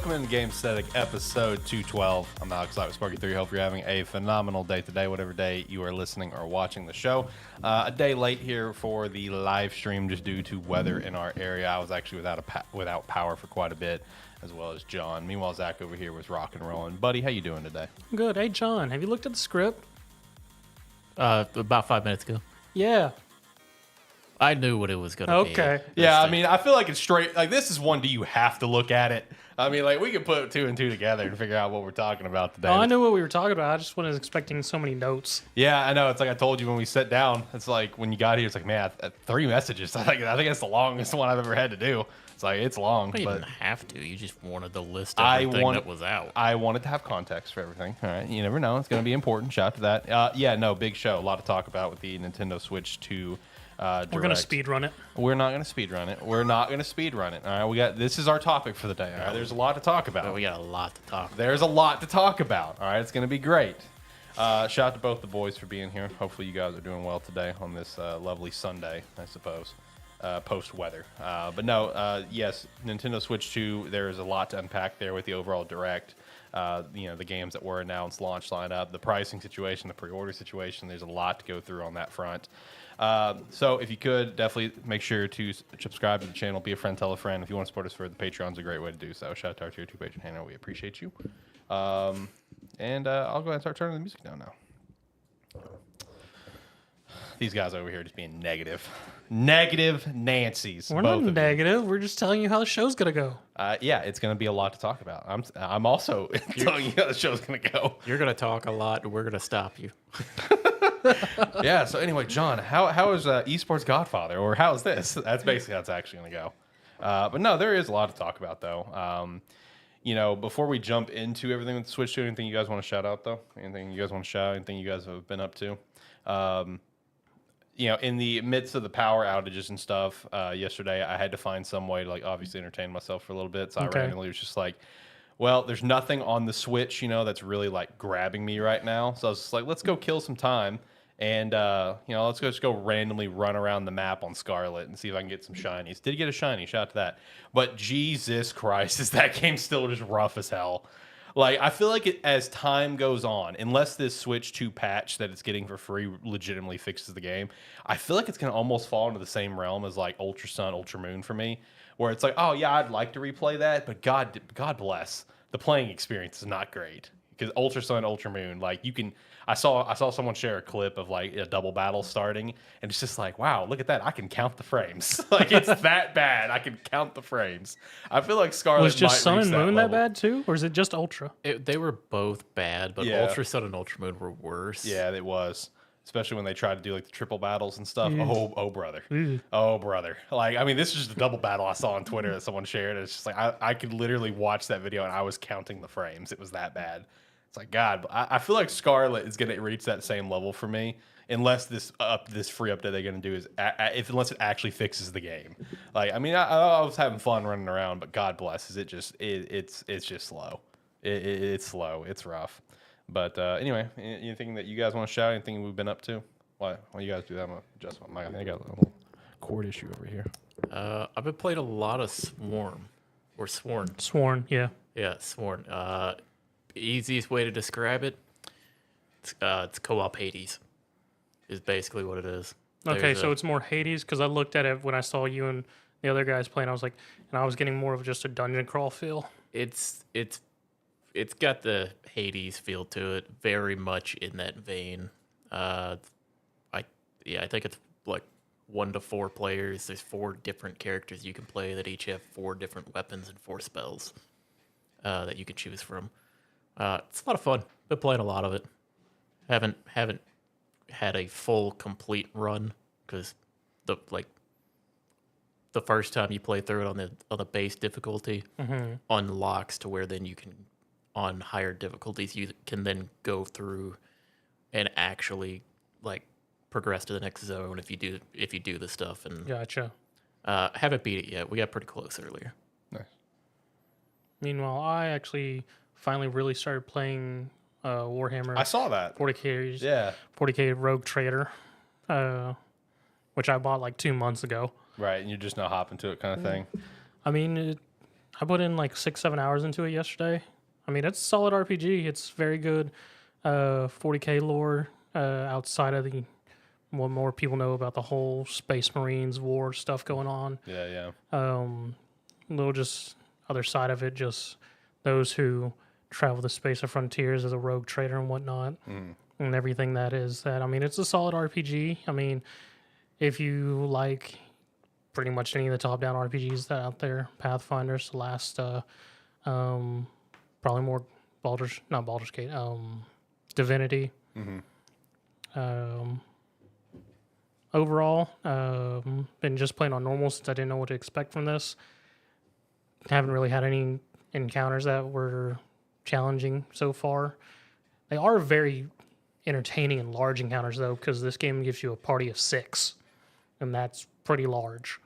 welcome into Gamesthetic episode 212. I'm Alex Light with Sparky3. Hope you're having a phenomenal day today, whatever day you are listening or watching the show. A day late here for the live stream just due to weather in our area. I was actually without power for quite a bit, as well as John. Meanwhile, Zach over here was rock and rolling. Buddy, how you doing today? Good. Hey, John, have you looked at the script? About 5 minutes ago. Yeah. I knew what it was going to be. Okay. Yeah, I mean, I feel like it's straight. Like, this is one, do you have to look at it? I mean, like, we could put two and two together and figure out what we're talking about today. Oh, I knew what we were talking about. I just wasn't expecting so many notes. Yeah, I know. It's like I told you when we sat down. It's like when you got here, it's like, man, 3 messages. I think that's the longest one I've ever had to do. It's like, it's long. You but didn't have to. You just wanted to list everything that was out. I wanted to have context for everything. All right. You never know. It's going to be important. Shout out to that. Yeah, no, big show. A lot to talk about with the Nintendo Switch 2 We're going to speed run it. We're not going to speed run it. We're not going to speed run it. All right. This is our topic for the day. All right. There's a lot to talk about. We got a lot to talk about. There's a lot to talk about. All right. It's going to be great. Shout out to both the boys for being here. Hopefully you guys are doing well today on this lovely Sunday, I suppose, post-weather. But no, yes, Nintendo Switch 2, there is a lot to unpack there with the overall Direct. The games that were announced, launch lineup, the pricing situation, the pre-order situation. There's a lot to go through on that front. So if you could, definitely make sure to subscribe to the channel, be a friend, tell a friend. If you want to support us for the Patreon's a great way to do so. Shout out to our Tier 2 Patreon handler. We appreciate you. And I'll go ahead and start turning the music down now. These guys over here just being negative. Negative Nancy's. We're not negative. We're just telling you how the show's going to go. Yeah, it's going to be a lot to talk about. I'm also telling you how the show's going to go. You're going to talk a lot, and we're going to stop you. Yeah, so anyway, John, how is Esports Godfather, or how is this? That's basically how it's actually going to go. But no, there is a lot to talk about, though. Before we jump into everything with the Switch 2, anything you guys want to shout out, though? Anything you guys want to shout out? Anything you guys have been up to? In the midst of the power outages and stuff, yesterday I had to find some way to, obviously entertain myself for a little bit. So I randomly was just like, well, there's nothing on the Switch, that's really, grabbing me right now. So I was just like, let's go kill some time. And, let's just go randomly run around the map on Scarlet and see if I can get some shinies. Did get a shiny, shout out to that. But Jesus Christ, is that game still just rough as hell. I feel like as time goes on, unless this Switch 2 patch that it's getting for free legitimately fixes the game, I feel like it's going to almost fall into the same realm as Ultra Sun, Ultra Moon for me, where it's like, oh yeah, I'd like to replay that, but God bless, the playing experience is not great. Because Ultra Sun, Ultra Moon, I saw someone share a clip of a double battle starting, and it's just like, wow, look at that! I can count the frames. It's that bad. I can count the frames. I feel like Scarlet was just Sun and Moon that level. bad too, or is it just Ultra? They were both bad, but Yeah. Ultra Sun and Ultra Moon were worse. Yeah, it was. Especially when they tried to do the triple battles and stuff. Oh brother. Oh brother. This is just a double battle I saw on Twitter that someone shared. And it's just I could literally watch that video and I was counting the frames. It was that bad. It's like, God, I feel like Scarlet is going to reach that same level for me unless this free update they're going to do is unless it actually fixes the game. I was having fun running around, but God bless, it's just slow. It's slow. It's rough. But anyway, anything that you guys want to shout? Anything we've been up to? While you guys do that, I'm going to adjust my mic. I think I got a little cord issue over here. I've been playing a lot of Sworn. Sworn, yeah. Yeah, Sworn. Easiest way to describe it, it's co-op Hades, is basically what it is. Okay, so it's more Hades, because I looked at it when I saw you and the other guys playing. I was like, and I was getting more of just a dungeon crawl feel. It's got the Hades feel to it, very much in that vein. I think it's 1 to 4 players. There's 4 different characters you can play that each have 4 different weapons and 4 spells that you can choose from. It's a lot of fun. Been playing a lot of it. Haven't had a full complete run because the first time you play through it on the base difficulty unlocks to where then you can, on higher difficulties, you can then go through and actually progress to the next zone if you do the stuff. And Gotcha. Haven't beat it yet. We got pretty close earlier. Nice. Meanwhile, I actually finally really started playing Warhammer. I saw that. 40K. Yeah. 40K Rogue Trader, which I bought 2 months ago. Right, and you're just now hopping to it kind of thing. I put in like 6-7 hours into it yesterday. I mean, it's a solid RPG. It's very good. 40K lore outside of the what more people know about the whole Space Marines war stuff going on. Yeah. A little just other side of it, just those who travel the space of frontiers as a rogue trader and whatnot, and everything that is that. I mean, it's a solid RPG. I mean, if you like pretty much any of the top-down RPGs that are out there, Pathfinder, Celeste, probably more not Baldur's Gate, Divinity. Overall, been just playing on normal since I didn't know what to expect from this. Haven't really had any encounters that were challenging so far. They are very entertaining and large encounters, though, because this game gives you a party of 6, and that's pretty large.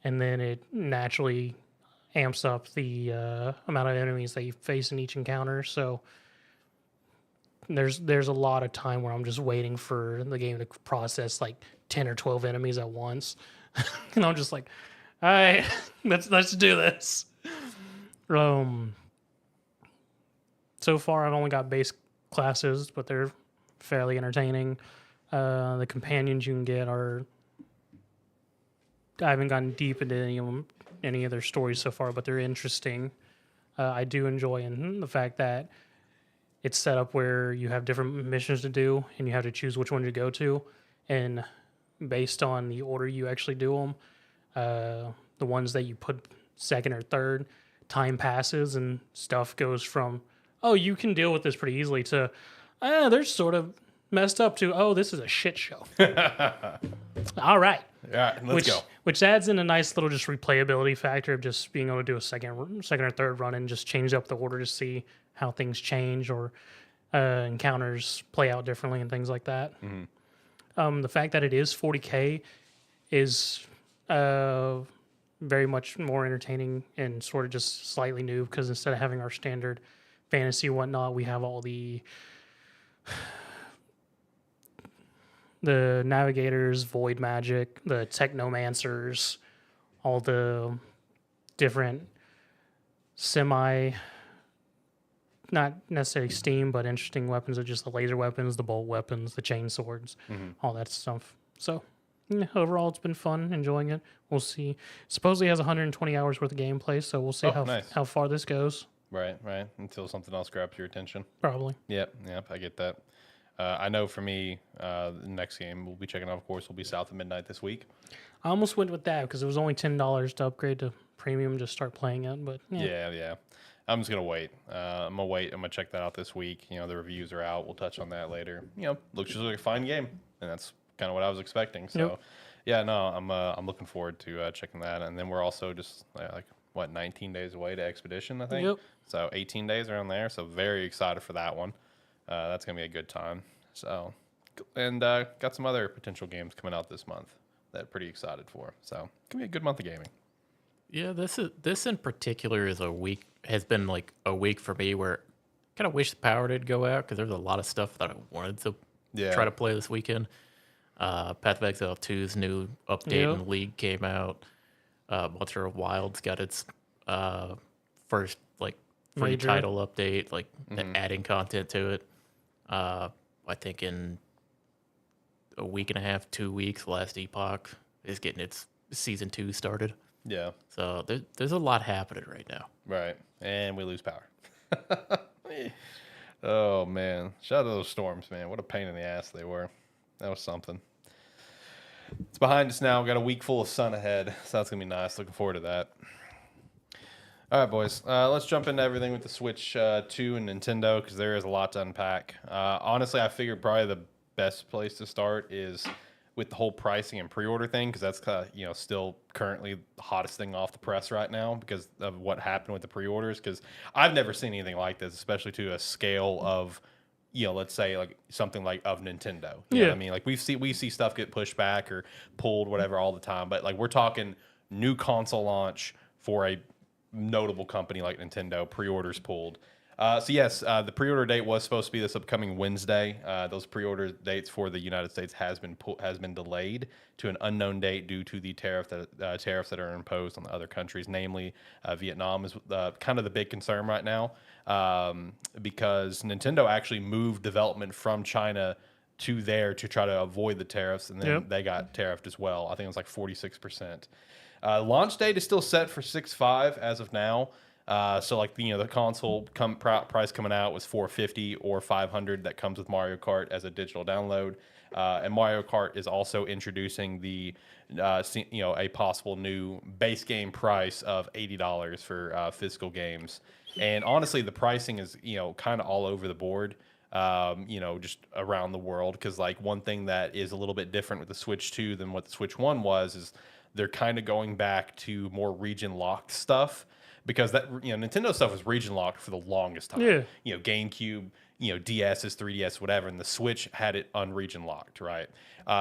And then it naturally amps up the amount of enemies that you face in each encounter. So there's a lot of time where I'm just waiting for the game to process like 10 or 12 enemies at once. And I'm just like, all right, let's do this. So far, I've only got base classes, but they're fairly entertaining. The companions you can get are... I haven't gotten deep into any of their stories so far, but they're interesting. I do enjoy the fact that it's set up where you have different missions to do, and you have to choose which one to go to. And based on the order you actually do them, the ones that you put second or third, time passes and stuff goes from, oh, you can deal with this pretty easily, to, they're sort of messed up, to, oh, this is a shit show. All right. Yeah, let's go. Which adds in a nice little just replayability factor of just being able to do a second or third run and just change up the order to see how things change or encounters play out differently and things like that. The fact that it is 40K is very much more entertaining and sort of just slightly new, because instead of having our standard fantasy and whatnot, we have all the navigators, void magic, the technomancers, all the different not necessarily steam, but interesting weapons of just the laser weapons, the bolt weapons, the chain swords, all that stuff. So overall, it's been fun, enjoying it. We'll see. Supposedly has 120 hours worth of gameplay, so we'll see how far this goes. Right. Until something else grabs your attention. Probably. Yep, I get that. I know for me, the next game we'll be checking out, of course, will be South of Midnight this week. I almost went with that because it was only $10 to upgrade to premium to start playing it. But yeah. I'm just gonna wait. I'm gonna check that out this week. You know, the reviews are out. We'll touch on that later. You know, looks just like a fine game, and that's kind of what I was expecting. So, yeah, no, I'm looking forward to checking that. And then we're also just 19 days away to Expedition, I think. Yep. So 18 days around there. So very excited for that one. That's gonna be a good time. So, and got some other potential games coming out this month that I'm pretty excited for. So it's gonna be a good month of gaming. Yeah, this in particular has been like a week for me where I kind of wish the power did go out, because there's a lot of stuff that I wanted to try to play this weekend. Path of Exile 2's new update in League came out. Monster of Wild's got its first free title update, adding content to it. I think in a week and a half, 2 weeks, Last Epoch is getting its season 2 started. Yeah. So there's a lot happening right now. Right. And we lose power. Oh, man. Shout out to those storms, man. What a pain in the ass they were. That was something. It's behind us now. We've got a week full of sun ahead. So that's going to be nice. Looking forward to that. All right, boys. Let's jump into everything with the Switch 2 and Nintendo, because there is a lot to unpack. Honestly, I figured probably the best place to start is with the whole pricing and pre-order thing, because that's still currently the hottest thing off the press right now because of what happened with the pre-orders. Because I've never seen anything like this, especially to a scale of, let's say something like of Nintendo. You know what I mean? Like we see stuff get pushed back or pulled, whatever, all the time. But we're talking new console launch for a notable company like Nintendo, pre-orders pulled. So yes, the pre-order date was supposed to be this upcoming Wednesday. Those pre-order dates for the United States has been delayed to an unknown date due to the tariffs that are imposed on the other countries. Namely, Vietnam is kind of the big concern right now, because Nintendo actually moved development from China to there to try to avoid the tariffs, and then they got tariffed as well. I think it was like 46%. Launch date is still set for 6/5 as of now. So like the console price coming out was $450 or $500. That comes with Mario Kart as a digital download, and Mario Kart is also introducing the a possible new base game price of $80 for physical games. And honestly, the pricing is kind of all over the board. Just around the world, because like one thing that is a little bit different with the Switch 2 than what the Switch 1 was is they're kind of going back to more region locked stuff, because that Nintendo stuff was region locked for the longest time. Yeah. GameCube, DS's, 3DS, whatever, and the Switch had it unregion locked, right?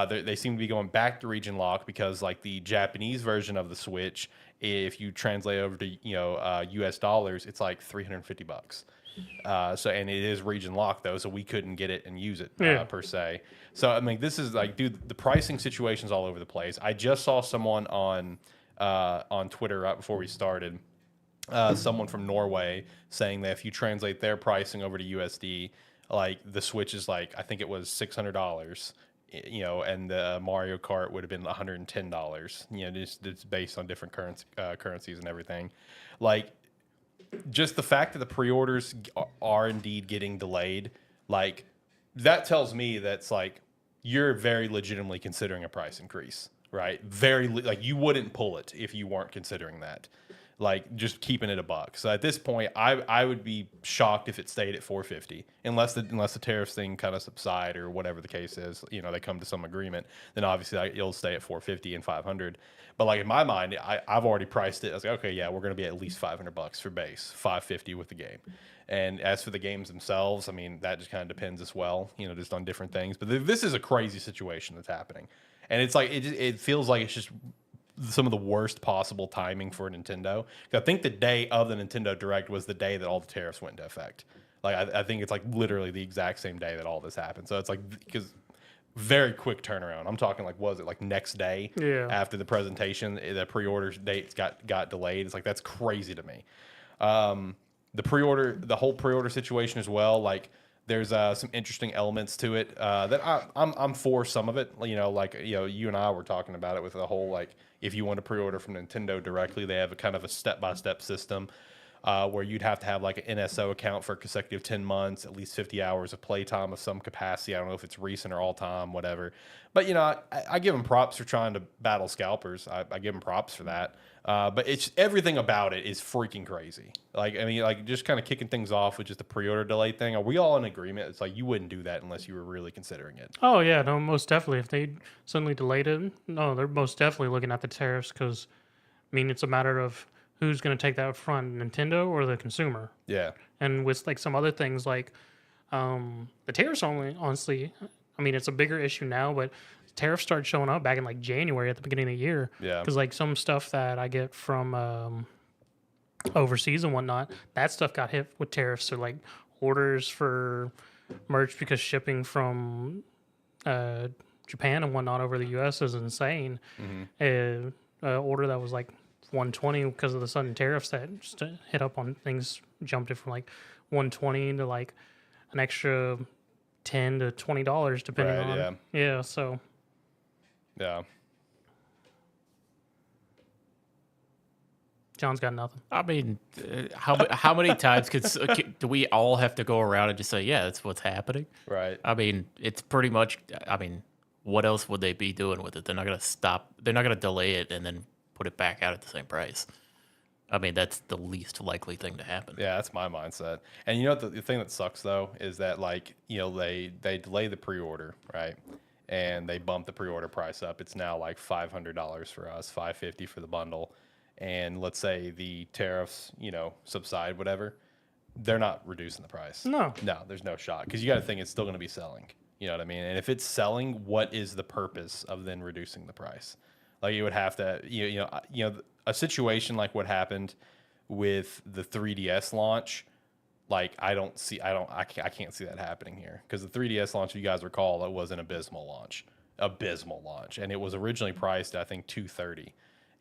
They seem to be going back to region lock because like the Japanese version of the Switch, if you translate over to US dollars, it's like $350. And it is region locked though, so we couldn't get it and use it per se. So I mean, this is like, dude, the pricing situation's all over the place. I just saw someone on Twitter right before we started, someone from Norway saying that if you translate their pricing over to USD, like the Switch is like, I think it was $600, and the Mario Kart would have been $110. It's based on different currencies and everything. Like, just the fact that the pre-orders are indeed getting delayed, like that tells me that's like you're very legitimately considering a price increase, right? Like you wouldn't pull it if you weren't considering that. Like just keeping it a buck. So at this point, I would be shocked if it stayed at 450, unless the tariffs thing kind of subside or whatever the case is. They come to some agreement. Then obviously it'll stay at 450 and 500. But like in my mind, I've already priced it. I was like, okay, yeah, we're going to be at least $500 for base, 550 with the game. And as for the games themselves, I mean that just kind of depends as well. Just on different things. But this is a crazy situation that's happening, and it's like it feels like it's just some of the worst possible timing for Nintendo. I think the day of the Nintendo Direct was the day that all the tariffs went into effect. Like I think it's like literally the exact same day that all this happened. So it's like, because very quick turnaround. I'm talking like, was it like next day after the presentation, the pre-order dates got delayed. It's like, that's crazy to me. The whole pre-order situation as well. Like there's some interesting elements to it that I'm for some of it. You and I were talking about it with the whole, like, if you want to pre-order from Nintendo directly, they have a kind of a step-by-step system where you'd have to have like an NSO account for a consecutive 10 months, at least 50 hours of playtime of some capacity. I don't know if it's recent or all time, whatever. But, I give them props for trying to battle scalpers. I give them props for that. But it's everything about it is freaking crazy. Like, I mean, like just kind of kicking things off with just the pre-order delay thing. Are we all in agreement? It's like you wouldn't do that unless you were really considering it. Oh yeah, no, most definitely. If they suddenly delayed it, no, they're most definitely looking at the tariffs, because I mean it's a matter of who's going to take that front, Nintendo or the consumer. Yeah. And with like some other things like the tariffs, honestly, I mean it's a bigger issue now, but tariffs started showing up back in like January at the beginning of the year. Yeah. Because like some stuff that I get from overseas and whatnot, that stuff got hit with tariffs. So like orders for merch, because shipping from Japan and whatnot over the US is insane. Mm-hmm. Order that was like $120 because of the sudden tariffs that just hit up on things, jumped it from like $120 to like an extra $10 to $20 depending on. Yeah. So. Yeah. John's got nothing. I mean, how many times do we all have to go around and just say, yeah, that's what's happening? Right. I mean, it's pretty much, I mean, what else would they be doing with it? They're not going to stop. They're not going to delay it and then put it back out at the same price. I mean, that's the least likely thing to happen. Yeah, that's my mindset. And the thing that sucks, though, is that, like, they delay the pre-order, right? And they bump the pre-order price up. It's now like $500 for us, $550 for the bundle. And let's say the tariffs, subside, whatever. They're not reducing the price. No, there's no shot, because you got to think it's still going to be selling. You know what I mean? And if it's selling, what is the purpose of then reducing the price? Like, you would have to, a situation like what happened with the 3DS launch. like I can't see that happening here because the 3DS launch, if you guys recall, it was an abysmal launch, and it was originally priced I think $230,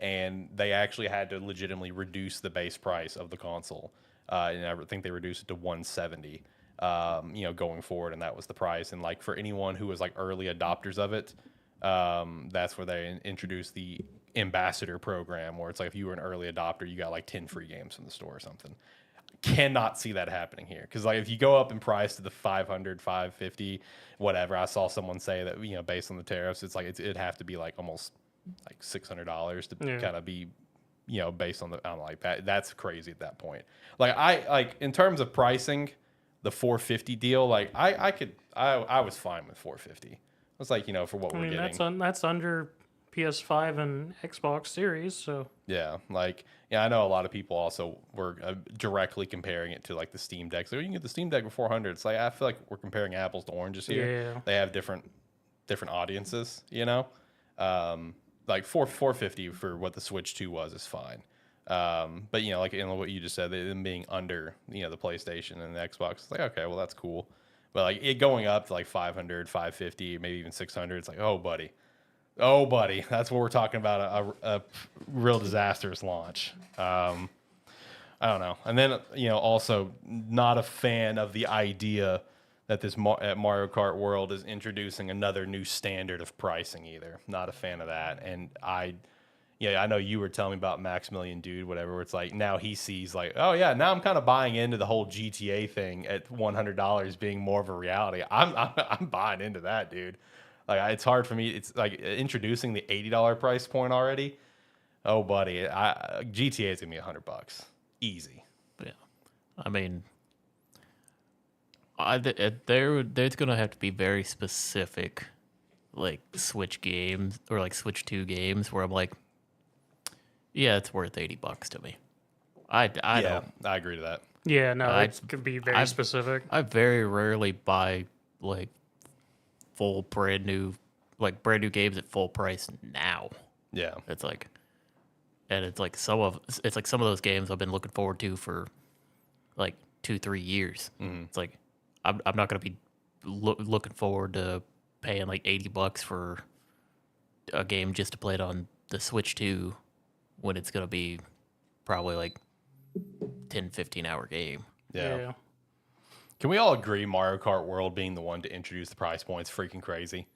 and they actually had to legitimately reduce the base price of the console, and I think they reduced it to $170. Going forward, and that was the price. And like for anyone who was like early adopters of it, that's where they introduced the ambassador program, where it's like if you were an early adopter, you got like 10 free games from the store or something. Cannot see that happening here because like if you go up in price to the 500, 550, whatever, I saw someone say that based on the tariffs, it's like it'd have to be like almost like $600 to kind of be based on the I don't know, like that's crazy at that point. Like I in terms of pricing, the 450 deal, like I was fine with 450. It's like for what we're getting. That's under PS5 and Xbox Series, so yeah, like I know a lot of people also were directly comparing it to like the Steam Deck. So you can get the Steam Deck for 400. It's like I feel like we're comparing apples to oranges here. Yeah. They have different audiences, like 450 for what the Switch 2 was is fine. But like what you just said, them being under the PlayStation and the Xbox, it's like okay, well that's cool. But like it going up to like 500, 550, maybe even 600, it's like oh buddy, that's what we're talking about, a real disastrous launch. I don't know. And then also not a fan of the idea that this Mario Kart World is introducing another new standard of pricing either. Not a fan of that. And I know you were telling me about Maximilian Dude, whatever, where it's like now he sees like, oh yeah, now I'm kind of buying into the whole GTA thing at $100 being more of a reality. I'm buying into that, dude. Like it's hard for me. It's like introducing the $80 price point already. Oh, buddy, GTA is gonna be $100, easy. Yeah, I mean, there's gonna have to be very specific, like Switch games or like Switch 2 games where I'm like, yeah, it's worth $80 to me. I agree to that. Yeah, no, it could be very specific. I very rarely buy like full brand new games at full price now. Yeah, it's like some of those games I've been looking forward to for like 2-3 years. Mm-hmm. It's like I'm not gonna be looking forward to paying like $80 for a game just to play it on the Switch 2 when it's gonna be probably like 10-15 hour game. Yeah. Can we all agree Mario Kart World being the one to introduce the price point's freaking crazy?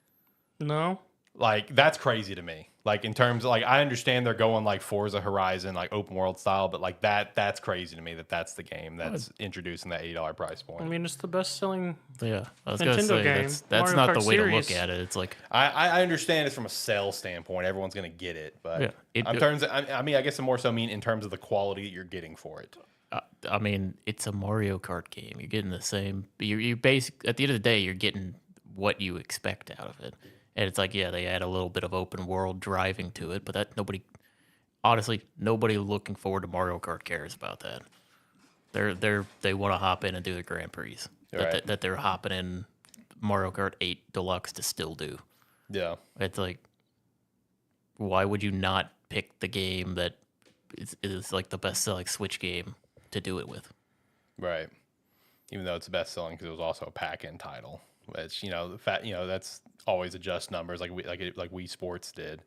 No. Like, that's crazy to me. Like, in terms of, like, I understand they're going, like, Forza Horizon, like, open world style, but, like, that's crazy to me that's the game that's introducing that $80 price point. I mean, it's the best-selling I was Nintendo gonna say, game. that's Mario not Kart the way series. to look at it. It's like... I understand it's from a sales standpoint. Everyone's going to get it, but I guess I more so mean in terms of the quality that you're getting for it. I mean, it's a Mario Kart game. You're getting the same... You basically, at the end of the day, you're getting what you expect out of it. And it's like, yeah, they add a little bit of open world driving to it, but nobody looking forward to Mario Kart cares about that. They want to hop in and do their Grand Prix that they're hopping in Mario Kart 8 Deluxe to still do. Yeah, it's like, why would you not pick the game that is like the best selling Switch game to do it with? Right. Even though it's the best selling because it was also a pack-in title. Which the fact that's always adjust numbers like Wii Sports did,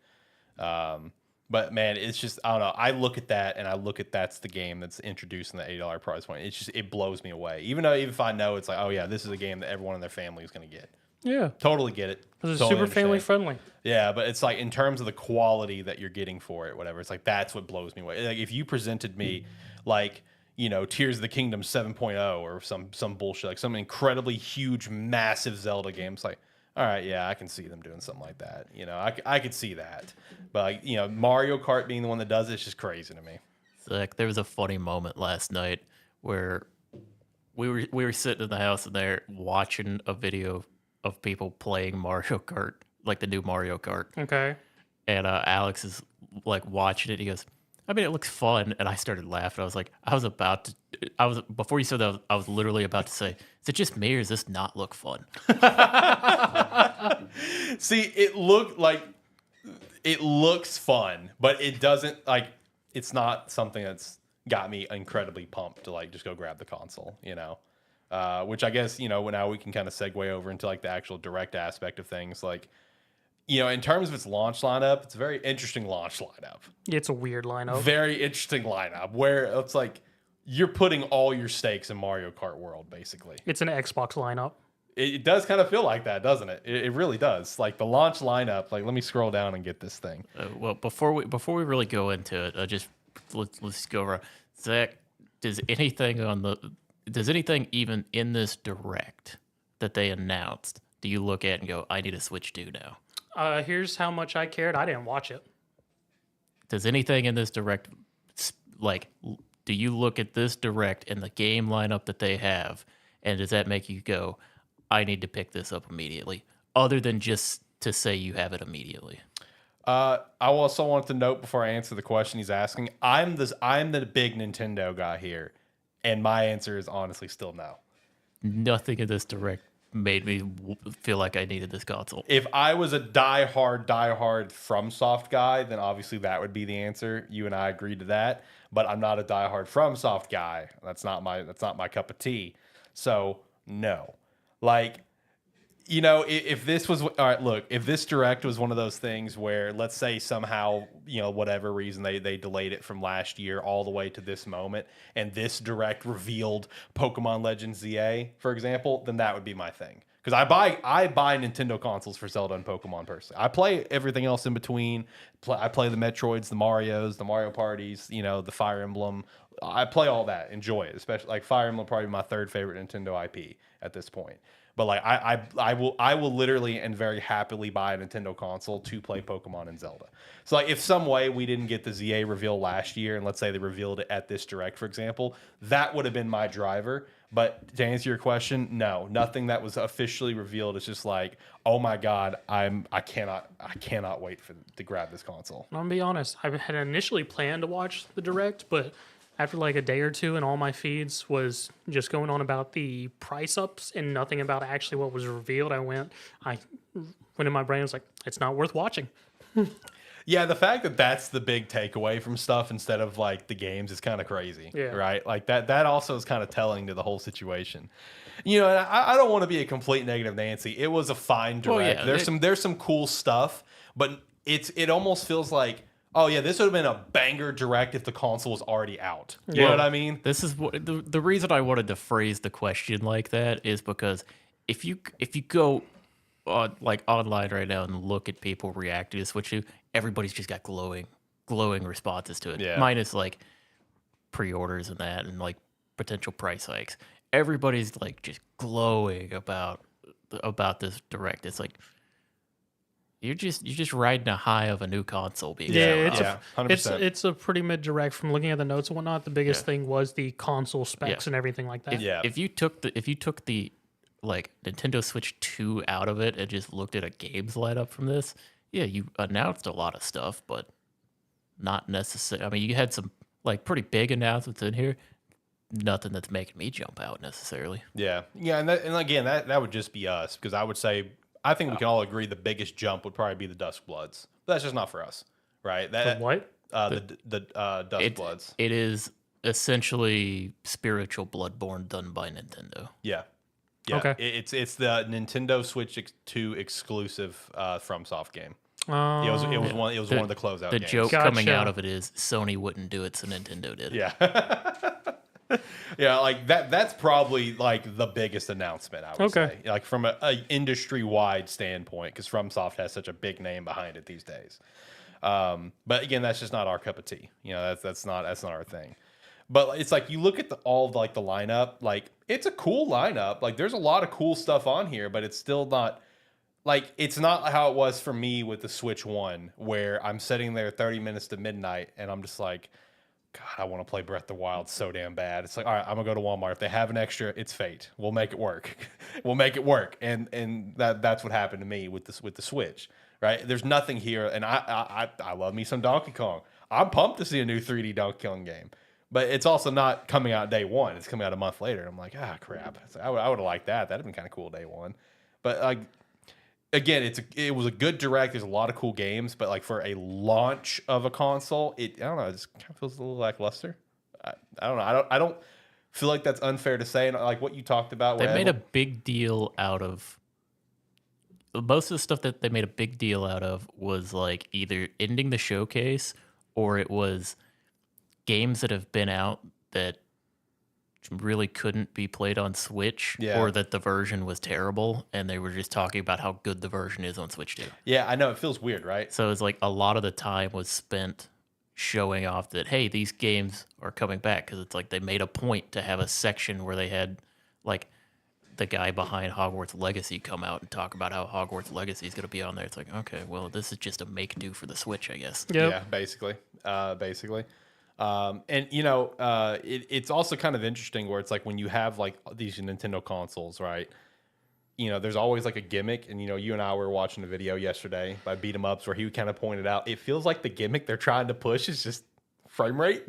but man, it's just I don't know. I look at that and I look at that's the game that's introducing the $80 price point. It blows me away. Even if I know it's like oh yeah, this is a game that everyone in their family is going to get. Yeah, totally get it. It's super family friendly. Yeah, but it's like in terms of the quality that you're getting for it, whatever. It's like that's what blows me away. Like if you presented me like. Tears of the Kingdom 7.0 or some bullshit, like some incredibly huge, massive Zelda game. It's like, all right, yeah, I can see them doing something like that. I could see that. But, like, Mario Kart being the one that does it's just crazy to me. So, like, there was a funny moment last night where we were sitting in the house and there watching a video of people playing Mario Kart, like the new Mario Kart. Okay. And Alex is, like, watching it. He goes, I mean, it looks fun, and I started laughing. Before you said that, I was literally about to say, is it just me, or does this not look fun? See, it looks fun, but it doesn't, like, it's not something that's got me incredibly pumped to like just go grab the console, you know. Which I guess, you know, now we can kind of segue over into like the actual direct aspect of things. Like, you know, in terms of its launch lineup, it's a very interesting launch lineup. It's a weird lineup. Very interesting lineup where it's like you're putting all your stakes in Mario Kart World, basically. It's an Xbox lineup. It does kind of feel like that, doesn't it? It really does. Like the launch lineup. Like, let me scroll down and get this thing. Well, before we really go into it, let's go over. Zach, does anything even in this direct that they announced do you look at and go, I need a Switch 2 now? Here's how much I cared. I didn't watch it. Does anything in this direct, like, do you look at this direct and the game lineup that they have, and does that make you go, I need to pick this up immediately, other than just to say you have it immediately? I also want to note before I answer the question he's asking, I'm the big Nintendo guy here, and my answer is honestly still no. Nothing in this direct made me feel like I needed this console. If I was a diehard FromSoft guy, then obviously that would be the answer. You and I agreed to that, but I'm not a diehard FromSoft guy. That's not my cup of tea. So no, like, you know, if this was all right, look, if this direct was one of those things where, let's say somehow, you know, whatever reason they delayed it from last year all the way to this moment, and this direct revealed Pokemon Legends ZA, for example, then that would be my thing. Because I buy Nintendo consoles for Zelda and Pokemon personally. I play everything else in between. I play the Metroids, the Marios, the Mario Parties, you know, the Fire Emblem. I play all that, enjoy it. Especially like Fire Emblem, probably my third favorite Nintendo IP at this point. But like I will literally and very happily buy a Nintendo console to play Pokemon and Zelda. So like if some way we didn't get the ZA reveal last year, and let's say they revealed it at this direct, for example, that would have been my driver. But to answer your question, no, nothing that was officially revealed. It's just like, oh my god, I cannot wait to grab this console. I'm gonna be honest. I had initially planned to watch the direct, but after like a day or two, and all my feeds was just going on about the price ups and nothing about actually what was revealed, I went in my brain. I was like, it's not worth watching. Yeah, the fact that that's the big takeaway from stuff instead of like the games is kind of crazy, right? Like that also is kind of telling to the whole situation. You know, and I don't want to be a complete negative Nancy. It was a fine direct. Well, yeah, there's some cool stuff, but it almost feels like, oh yeah, this would have been a banger direct if the console was already out. You know what I mean? This is what the reason I wanted to phrase the question like that is because if you go on like online right now and look at people reacting to Switch 2, everybody's just got glowing responses to it. Yeah. Minus like pre-orders and that and like potential price hikes. Everybody's like just glowing about this direct. It's like you're just riding a high of a new console being Yeah, out. it's a pretty mid direct. From looking at the notes and whatnot, the biggest thing was the console specs and everything like that. If you took the like Nintendo Switch 2 out of it and just looked at a games lineup from this, you announced a lot of stuff, but not necessarily. I mean, you had some like pretty big announcements in here. Nothing that's making me jump out necessarily. Yeah, and again, that would just be us, because I would say, I think we can all agree the biggest jump would probably be the Dusk Bloods. But that's just not for us, right? The what? The Dusk Bloods. It is essentially spiritual Bloodborne done by Nintendo. Yeah. Okay. It's the Nintendo Switch 2 exclusive FromSoft game. It was one of the closeout The games. joke coming out of it is Sony wouldn't do it, so Nintendo did it. Yeah. Yeah, like that's probably like the biggest announcement, I would say. Like from a industry-wide standpoint, because FromSoft has such a big name behind it these days. But again, that's just not our cup of tea. You know, that's not our thing. But it's like you look at all of like the lineup, like it's a cool lineup. Like there's a lot of cool stuff on here, but it's still not like, it's not how it was for me with the Switch 1, where I'm sitting there 30 minutes to midnight and I'm just like, God, I want to play Breath of the Wild so damn bad. It's like, all right, I'm gonna go to Walmart. If they have an extra, it's fate. We'll make it work. We'll make it work. And that's what happened to me with the Switch. Right? There's nothing here, and I love me some Donkey Kong. I'm pumped to see a new 3D Donkey Kong game. But it's also not coming out day one. It's coming out a month later. I'm like, crap. Like, I would have liked that. That'd have been kind of cool day one. But like, again, it was a good direct. There's a lot of cool games, but like for a launch of a console, I don't know. It just kind of feels a little lackluster. I don't know. I don't feel like that's unfair to say. And like what you talked about, They made a big deal out of most of the stuff that they made a big deal out of was like either ending the showcase or it was games that have been out that really couldn't be played on Switch or that the version was terrible and they were just talking about how good the version is on Switch 2. Yeah, I know. It feels weird, right? So it's like a lot of the time was spent showing off that, hey, these games are coming back because it's like they made a point to have a section where they had like the guy behind Hogwarts Legacy come out and talk about how Hogwarts Legacy is going to be on there. It's like, okay, well, this is just a make-do for the Switch, I guess. Yep. Yeah, basically. And, you know, it's also kind of interesting where it's like when you have like these Nintendo consoles, right? You know, there's always like a gimmick. And, you know, you and I were watching a video yesterday by Beat 'em Ups where he kind of pointed out it feels like the gimmick they're trying to push is just frame rate.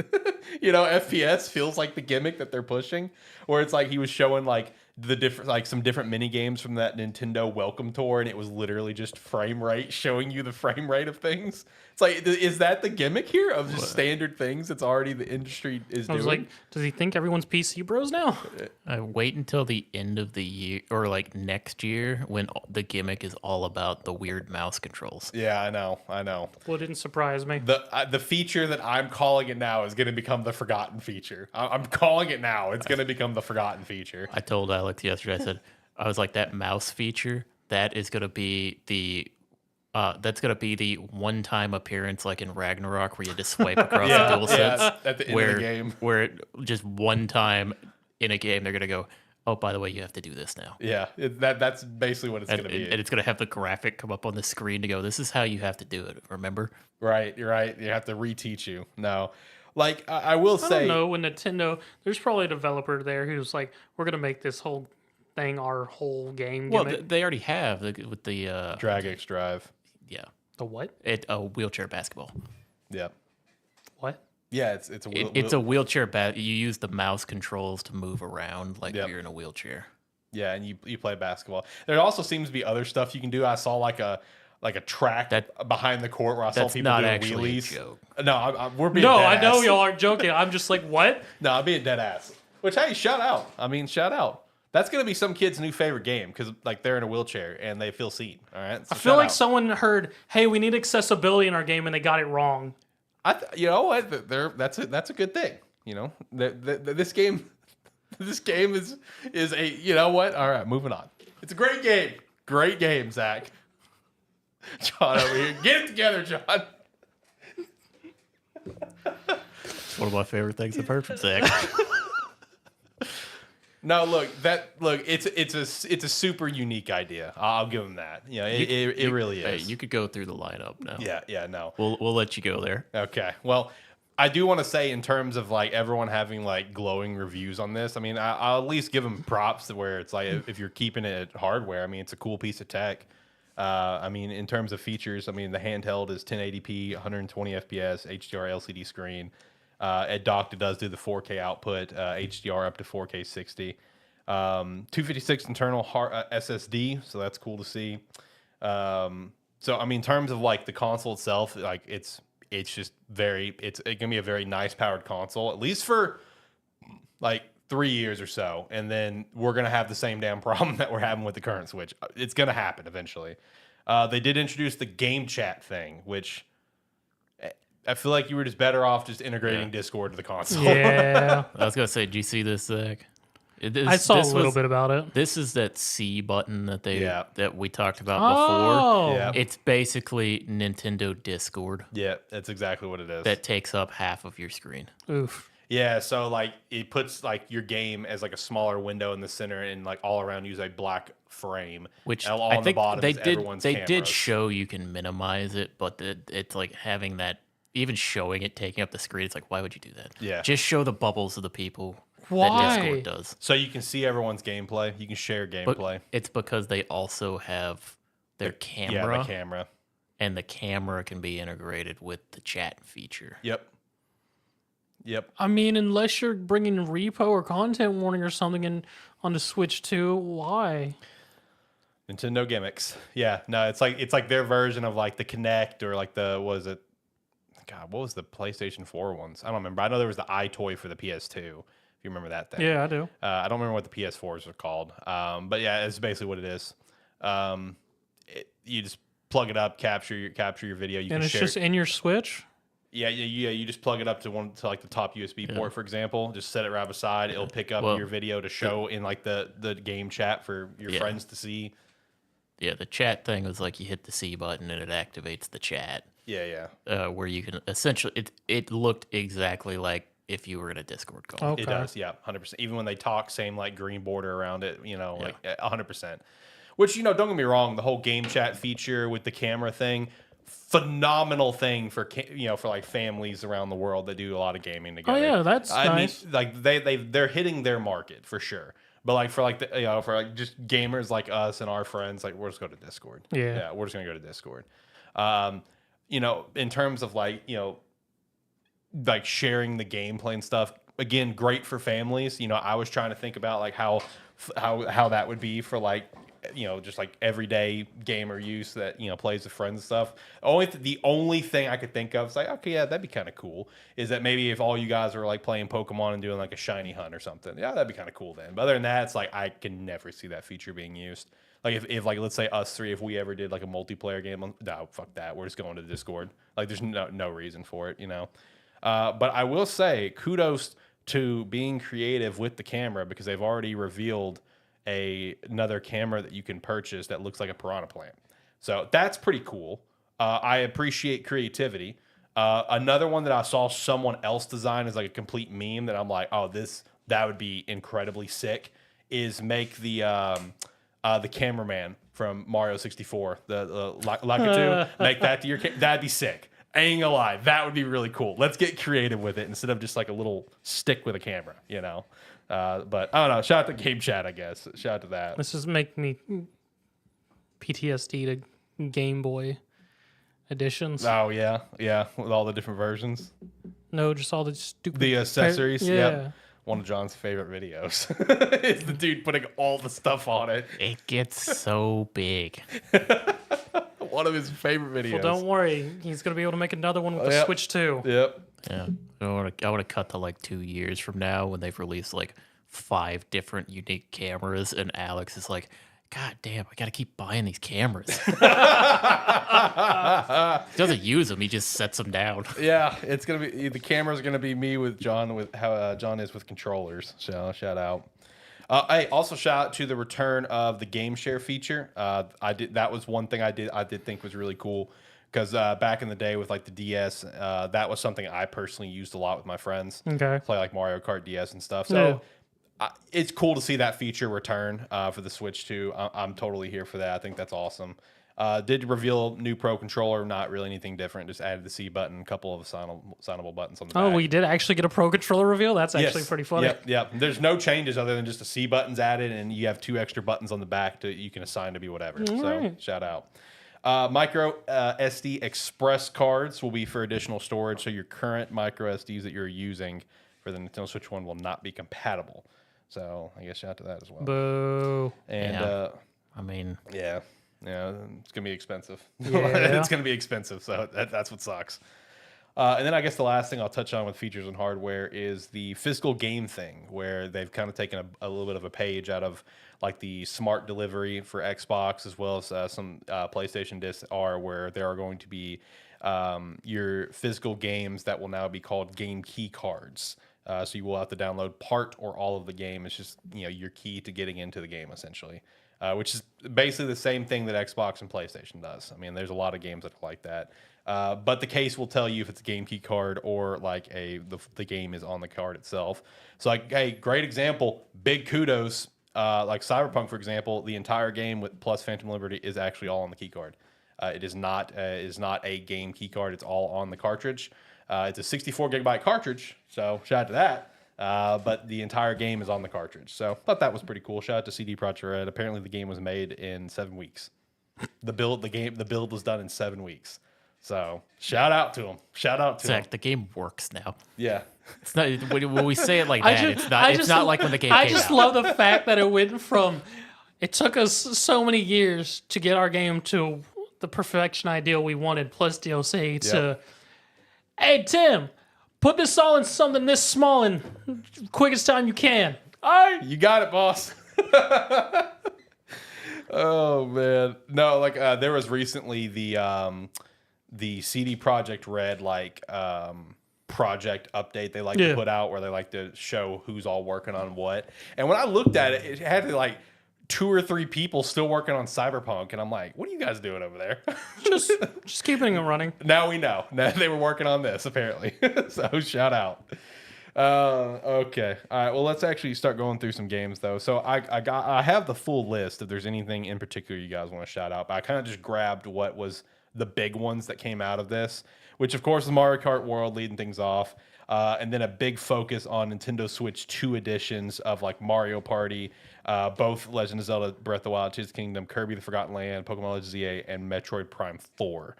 You know, FPS feels like the gimmick that they're pushing, where it's like he was showing like the different, like some different mini games from that Nintendo Welcome Tour, and it was literally just frame rate, showing you the frame rate of things. It's like, is that the gimmick here of just standard things that's already the industry is I was doing? like, does he think everyone's PC bros now? Wait until the end of the year or like next year when the gimmick is all about the weird mouse controls. Yeah, I know. Well, it didn't surprise me. The feature that I'm calling it now is going to become the forgotten feature. I'm calling it now. It's going to become the forgotten feature. I told Alex yesterday, I was like, that mouse feature, that is going to be that's going to be the one-time appearance like in Ragnarok where you just swipe across the dual sets. At the end of the game. Where it, just one time in a game, they're going to go, oh, by the way, you have to do this now. Yeah, that's basically what it's going to be. And it's going to have the graphic come up on the screen to go, this is how you have to do it, remember? Right, you're right. You have to reteach you. No. Like, I will say... I don't know, when Nintendo... There's probably a developer there who's like, we're going to make this whole thing our whole game Well, gimmick. they already have with the... Drag X Drive. Yeah. The what? Wheelchair basketball. Yeah. What? Yeah, it's a It's a wheelchair you use the mouse controls to move around like Yep. you're in a wheelchair. Yeah, and you play basketball. There also seems to be other stuff you can do. I saw like a track behind the court where I saw That's people not doing actually wheelies. a joke. No, we're being No, dead I know ass. y'all aren't joking. I'm just like, what? No, I'm being dead ass. Which, hey, shout out. I mean, shout out. That's going to be some kid's new favorite game because like they're in a wheelchair and they feel seen. All right. So I feel shout like out. someone heard, hey, we need accessibility in our game, and they got it wrong. You know what? That's a good thing. You know, this game is a, you know what? All right, moving on. It's a great game. Great game, Zach. John over here. Get it together, John. It's one of my favorite things I've heard from Zach. No, look, it's a super unique idea. I'll give him that. You know, it really Hey, is. you could go through the lineup now. Yeah, no. We'll let you go there. Okay. Well, I do want to say in terms of like everyone having like glowing reviews on this, I mean, I'll at least give them props to where it's like if you're keeping it hardware, I mean, it's a cool piece of tech. I mean, in terms of features, I mean, the handheld is 1080p, 120 FPS, HDR LCD screen. At docked, it does do the 4K output, HDR up to 4K 60. 256 internal SSD, so that's cool to see. So, I mean, in terms of like the console itself, like it's just it's gonna be a very nice powered console, at least for like 3 years or so, and then we're gonna have the same damn problem that we're having with the current Switch. It's gonna happen eventually. They did introduce the game chat thing, which I feel like you were just better off just integrating Discord to the console. Yeah. I was gonna say, did you see this, Zach? I saw a little bit about it. This is that C button that that we talked about Oh. before. Yeah. It's basically Nintendo Discord Yeah, that's exactly what it is. that takes up half of your screen. Oof. Yeah, so like it puts like your game as like a smaller window in the center, and like all around you is a black frame. Which and all I on think the bottom they is did. everyone's They did cameras. show you can minimize it, but it's like having that. Even showing it taking up the screen, it's like, why would you do that? Yeah. Just show the bubbles of the people. Why? That Discord does. So you can see everyone's gameplay. You can share But gameplay. it's because they also have their camera, Yeah, the camera. and the camera can be integrated with the chat feature. Yep. I mean, unless you're bringing repo or content warning or something in on the Switch 2, why? Nintendo gimmicks. Yeah, no, it's like their version of like the Kinect or like the God, what was the PlayStation 4 ones? I don't remember. I know there was the iToy for the PS2. If you remember that thing. Yeah, I do. I don't remember what the PS4s are called. But yeah, it's basically what it is. You just plug it up, capture your video. You And can it's share. just in your Switch. Yeah. You just plug it up to like the top USB port, for example. Just set it right beside. It'll pick up your video to show in like the game chat for your friends to see. Yeah, the chat thing was like you hit the C button and it activates the chat. Yeah. Where you can essentially it looked exactly like if you were in a Discord call. Okay. It does, yeah, 100%. Even when they talk, same like green border around it, like 100%. Which, don't get me wrong, the whole game chat feature with the camera thing, phenomenal thing for for like families around the world that do a lot of gaming together. Oh yeah, that's nice. mean, like they're hitting their market for sure. But like for like for like just gamers like us and our friends, like we're just going to Discord. Yeah, we're just gonna go to Discord. In terms of like like sharing the gameplay and stuff, again, great for families. I was trying to think about like how that would be for like just like everyday gamer use that plays with friends and stuff. The only thing I could think of is like, okay, yeah, that'd be kind of cool, is that maybe if all you guys were like playing Pokemon and doing like a shiny hunt or something, yeah, that'd be kind of cool then. But other than that, it's like I can never see that feature being used. Like if like let's say us three, if we ever did like a multiplayer game, no, fuck that, we're just going to Discord. Like there's no reason for it, But I will say kudos to being creative with the camera, because they've already revealed another camera that you can purchase that looks like a piranha plant. So that's pretty cool. I appreciate creativity. Another one that I saw someone else design is like a complete meme that I'm like, oh, that would be incredibly sick, is make the cameraman from Mario 64, the Lakitu, make that to your that'd be sick. I ain't gonna lie, that would be really cool. Let's get creative with it instead of just like a little stick with a camera, But I don't know. Shout out to Game Chat, I guess. Shout out to that. This is making me PTSD to Game Boy editions. Oh yeah, with all the different versions. No, just all the stupid accessories. Yeah. Yep. One of John's favorite videos is the dude putting all the stuff on it. It gets so big. One of his favorite videos. Well, don't worry. He's going to be able to make another one with the Switch too. Yep. Yeah. I want to cut to like 2 years from now when they've released like 5 different unique cameras, and Alex is like, God damn, I got to keep buying these cameras. He doesn't use them. He just sets them down. Yeah, it's going to be, the camera's going to be me with John, with how John is with controllers. So shout out. Hey, also shout out to the return of the game share feature. That was one thing I did think was really cool, because back in the day with like the DS, that was something I personally used a lot with my friends. Okay. Play like Mario Kart DS and stuff. So it's cool to see that feature return for the Switch too. I'm totally here for that. I think that's awesome. Did reveal new Pro controller, not really anything different. Just added the C button, a couple of signable buttons on the back. Oh, we did actually get a Pro controller reveal? That's actually pretty funny. Yep. There's no changes other than just the C buttons added, and you have 2 extra buttons on the back you can assign to be whatever. Right. Shout out. Micro SD Express cards will be for additional storage, so your current micro SDs that you're using for the Nintendo Switch 1 will not be compatible. So I guess shout out to that as well. Boo. And I mean, yeah, it's gonna be expensive. Yeah. It's gonna be expensive, so that's what sucks. And then I guess the last thing I'll touch on with features and hardware is the physical game thing, where they've kind of taken a little bit of a page out of like the smart delivery for Xbox, as well as some PlayStation discs are, where there are going to be your physical games that will now be called game key cards. So you will have to download part or all of the game. It's just your key to getting into the game, essentially, which is basically the same thing that Xbox and PlayStation does. I mean, there's a lot of games that are like that. But the case will tell you if it's a game key card or like the game is on the card itself. So like, hey, great example, big kudos. Like Cyberpunk, for example, the entire game with plus Phantom Liberty is actually all on the key card. It is not a game key card. It's all on the cartridge. It's a 64 gigabyte cartridge, so shout out to that. But the entire game is on the cartridge. So thought that was pretty cool. Shout out to CD Projekt Red. Apparently the game was made in 7 weeks. The build was done in 7 weeks. So shout out to him. Shout out to Zach, him. the game works now. Yeah. It's not when we say it like that. It's not like when the game came out. I just love the fact that it went from. It took us so many years to get our game to the perfection ideal we wanted, plus DLC, to Hey, Tim, put this all in something this small in quickest time you can. All right. You got it, boss. Oh man, no, like there was recently the CD Projekt Red project update they like to put out where they like to show who's all working on what. And when I looked at it, it had like 2 or 3 people still working on Cyberpunk, and I'm like, what are you guys doing over there? Just keeping it running. Now we know. Now they were working on this apparently. So shout out. Okay. All right. Well, let's actually start going through some games though. So I have the full list if there's anything in particular you guys want to shout out. But I kind of just grabbed what was the big ones that came out of this, which of course is Mario Kart World leading things off. And then a big focus on Nintendo Switch 2 editions of like Mario Party, both Legend of Zelda Breath of the Wild, Tears of the Kingdom, Kirby the Forgotten Land, Pokemon Legends ZA, and Metroid Prime 4.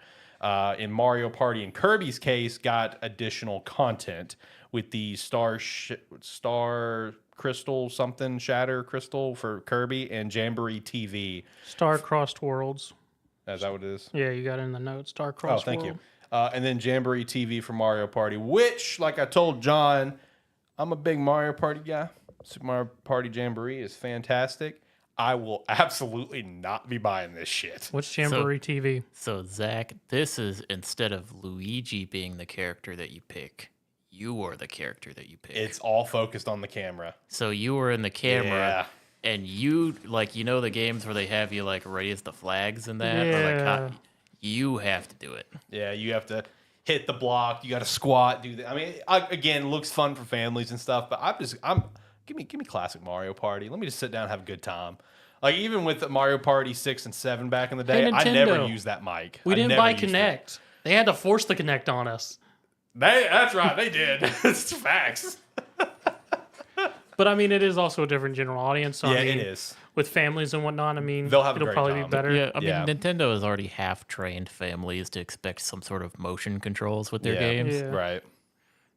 In Mario Party and Kirby's case, got additional content with the Star Crystal something Shatter Crystal for Kirby and Jamboree TV. Star-Crossed Worlds. Is that what it is? Yeah, you got it in the notes. Star-Crossed Thank World. you. And then Jamboree TV for Mario Party, which, like I told John, I'm a big Mario Party guy. Super Mario Party Jamboree is fantastic. I will absolutely not be buying this shit. What's Jamboree TV? So, Zach, this is instead of Luigi being the character that you pick, you are the character that you pick. It's all focused on the camera. So you were in the camera, and you, like, you know the games where they have you, like, raise the flags and that? Yeah. Or, like, you have to do it. Yeah, you have to hit the block. You got to squat, do that. I mean, again, looks fun for families and stuff. But give me classic Mario Party. Let me just sit down and have a good time. Like even with the Mario Party 6 and 7 back in the day, Hey, I never Nintendo. used that mic. We I didn't never buy used it. Kinect. They had to force the Kinect on us. That's right, they did. It's facts. But I mean, it is also a different general audience. So, Yeah, I mean, it is. With families and whatnot, I mean, They'll have a it'll great probably time. be better. Yeah, I mean, Yeah. Nintendo has already half-trained families to expect some sort of motion controls with their Yeah. games. Yeah. Right.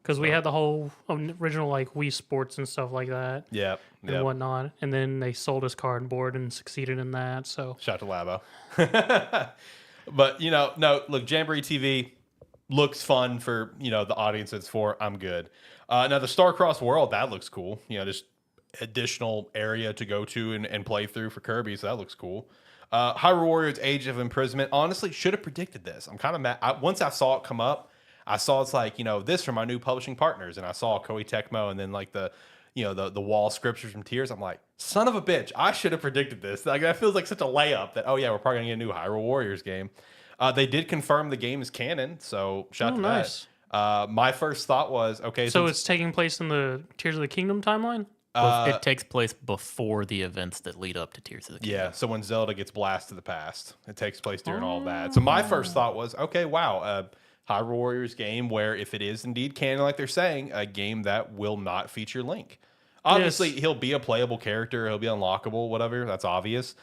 Because we had the whole original like Wii Sports and stuff like that Yeah. and whatnot, and then they sold us cardboard and succeeded in that. So Shout to Labo. But no, look, Jamboree TV looks fun for the audience it's for. I'm good. Now the Star-Crossed World, that looks cool. Just additional area to go to and play through for Kirby, so that looks cool. Hyrule Warriors Age of Imprisonment, honestly, should have predicted this. I'm kind of mad. Once I saw it come up, I saw it's like, this from my new publishing partners, and I saw Koei Tecmo and then like the wall scriptures from Tears. I'm like, son of a bitch, I should have predicted this. Like that feels like such a layup that, oh yeah, we're probably gonna get a new Hyrule Warriors game. They did confirm the game is canon, so shout to nice. that. My first thought was, okay, So since- it's taking place in the Tears of the Kingdom timeline? It takes place before the events that lead up to Tears of the Kingdom. yeah, so when Zelda gets blasted to the past, it takes place during all that. So my first thought was, okay, wow, Hyrule Warriors game where if it is indeed canon, like they're saying, a game that will not feature Link. Obviously, he'll be a playable character. He'll be unlockable, whatever. That's obvious.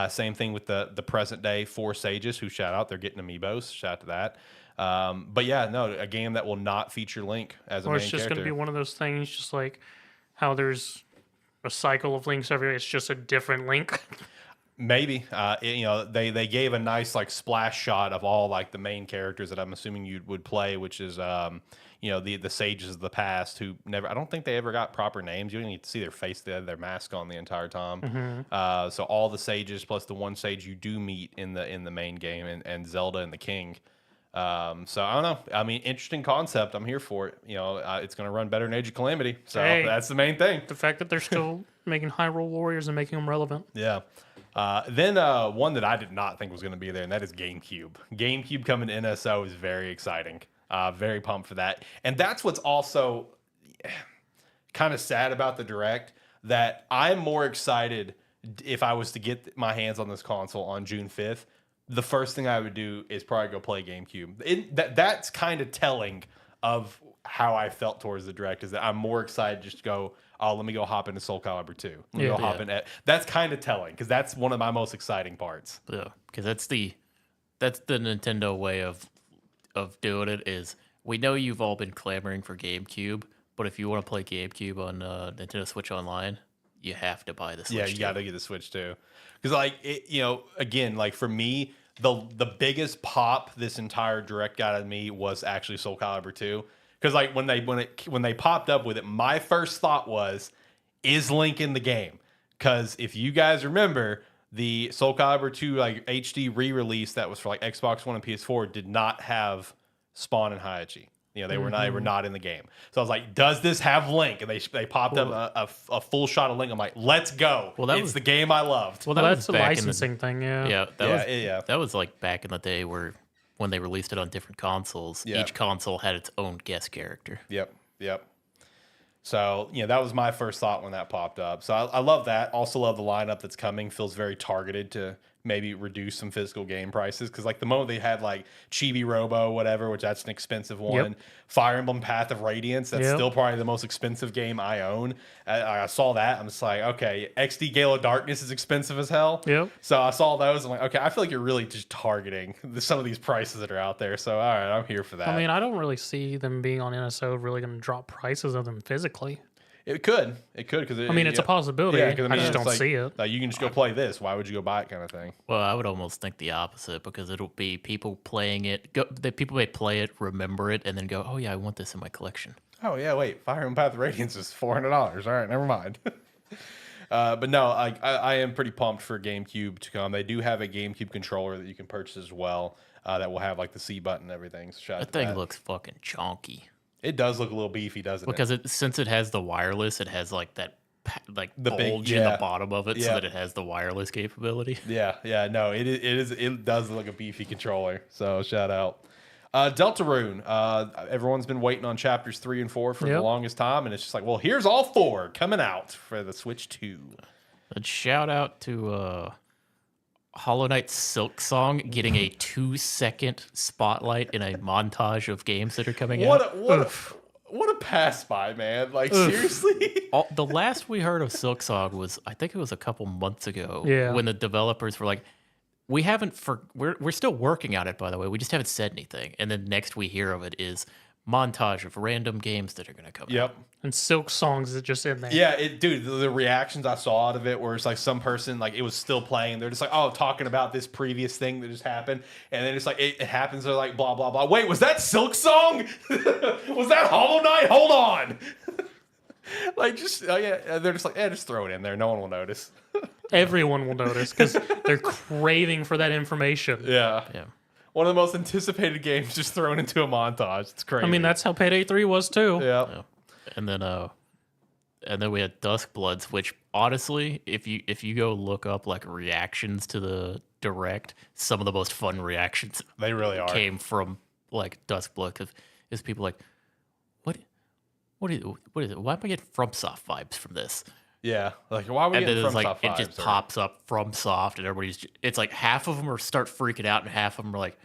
Same thing with the present day 4 Sages, who shout out. They're getting amiibos. Shout out to that. But yeah, no, a game that will not feature Link as a Or main it's just character. going to be one of those things, just like how there's a cycle of links every day. It's just a different link. Maybe. They gave a nice like splash shot of all like the main characters that I'm assuming you would play, which is the sages of the past who never. I don't think they ever got proper names. You don't need to see their face. They had their mask on the entire time. So all the sages plus the one sage you do meet in the main game and Zelda and the King. So I don't know. I mean, interesting concept. I'm here for it. It's going to run better than Age of Calamity. So Hey. that's the main thing. The fact that they're still making Hyrule Warriors and making them relevant. Yeah. Then one that I did not think was going to be there, and that is GameCube. GameCube coming to NSO is very exciting. Very pumped for that. And that's what's also kind of sad about the Direct, that I'm more excited if I was to get my hands on this console on June 5th. The first thing I would do is probably go play GameCube. That's kind of telling of how I felt towards the Direct, is that I'm more excited just to go, oh, let me go hop into Soul Calibur 2. Let me go hop in. That's kind of telling, because that's one of my most exciting parts. Yeah, because that's the Nintendo way of doing it. Is we know you've all been clamoring for GameCube, but if you want to play GameCube on Nintendo Switch Online, you have to buy the Switch. Yeah, you got to get the Switch too, because like again, like for me, the biggest pop this entire direct got at me was actually Soul Calibur 2. Because like when they popped up with it, my first thought was, is Link in the game? Because if you guys remember, the Soul Calibur 2 like HD re-release that was for like Xbox One and PS4 did not have Spawn and Hayachi. You know, they were not in the game. So I was like, does this have Link? And they popped up a full shot of Link. I'm like, let's go. Well, it's the game I loved. Well, that's a licensing thing, yeah. Yeah, that was like back in the day when they released it on different consoles. Each console had its own guest character. Yep. So, that was my first thought when that popped up. So I love that. Also love the lineup that's coming. Feels very targeted to maybe reduce some physical game prices. Because like the moment they had like Chibi Robo, whatever, which that's an expensive one. Yep. Fire Emblem Path of Radiance, that's still probably the most expensive game I own. I saw that. I'm just like, okay, XD Gale of Darkness is expensive as hell. Yep. So I saw those. I'm like, okay, I feel like you're really just targeting some of these prices that are out there. So, all right, I'm here for that. I mean, I don't really see them being on NSO really going to drop prices of them physically. It could, because I mean, it's a possibility. I just don't see it. Like, you can just go play this. Why would you go buy it, kind of thing? Well, I would almost think the opposite, because it'll be people playing it. People may play it, remember it, and then go, "Oh yeah, I want this in my collection." Oh yeah, wait, Fire Emblem Path of Radiance is $400. All right, never mind. But no, I am pretty pumped for GameCube to come. They do have a GameCube controller that you can purchase as well. That will have like the C button and everything. So that thing looks fucking chonky. It does look a little beefy, doesn't it? Because since it has the wireless, it has like that the bulge in the bottom of it, so that it has the wireless capability. Yeah. No, it does look a beefy controller. So shout out. Deltarune. Everyone's been waiting on chapters 3 and 4 for the longest time, and it's just like, well, here's all 4 coming out for the Switch 2. And shout out to Hollow Knight Silk Song getting a 2-second spotlight in a montage of games that are coming out. What a pass by, man. Like, seriously? The last we heard of Silk Song was, I think it was a couple months ago, when the developers were like, we're still working on it, by the way. We just haven't said anything. And then next we hear of it is montage of random games that are going to come out. And Silk Songs is just in there. Yeah, dude, the reactions I saw out of it where it's like some person, like, it was still playing. They're just like, oh, talking about this previous thing that just happened. And then it's like, it happens. They're like, blah, blah, blah. Wait, was that Silk Song? Was that Hollow Knight? Hold on. Like, they're just like, just throw it in there. No one will notice. Everyone will notice because they're craving for that information. Yeah. One of the most anticipated games just thrown into a montage. It's crazy. I mean, that's how Payday 3 was too. Yeah. And then we had Duskbloods, which honestly, if you go look up like reactions to the direct, some of the most fun reactions they really are came from like Duskblood. Is people like, what is it? Why am I getting FromSoft vibes from this? Yeah, like why are we getting FromSoft vibes? It just pops up FromSoft, and it's like half of them start freaking out, and half of them are like,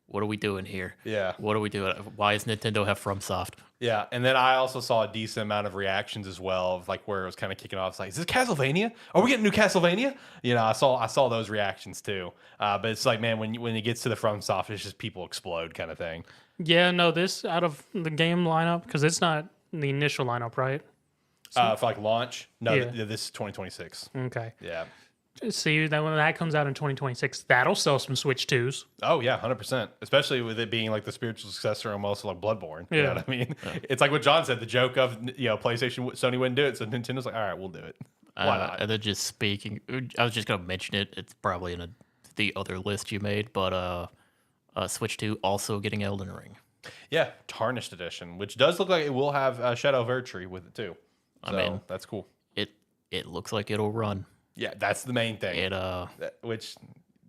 what are we doing here? Yeah. What are we doing? Why does Nintendo have FromSoft? Yeah, and then I also saw a decent amount of reactions as well, of like where it was kind of kicking off. It's like, is this Castlevania? Are we getting new Castlevania? I saw those reactions too. But it's like, man, when it gets to the FromSoft, it's just people explode kind of thing. Yeah, no, this out of the game lineup, because it's not the initial lineup, right? For like launch? No, this is 2026. Okay. Yeah. See, that when that comes out in 2026, that'll sell some Switch 2s. Oh, yeah, 100%. Especially with it being like the spiritual successor almost like Bloodborne. You know what I mean? Yeah. It's like what John said, the joke of, PlayStation, Sony wouldn't do it, so Nintendo's like, all right, we'll do it. Why not? And then just speaking, I was just going to mention it. It's probably in the other list you made, but Switch 2 also getting Elden Ring. Yeah, Tarnished Edition, which does look like it will have Shadow of Erdtree with it too. So, I mean, that's cool. It looks like it'll run. Yeah, that's the main thing. That's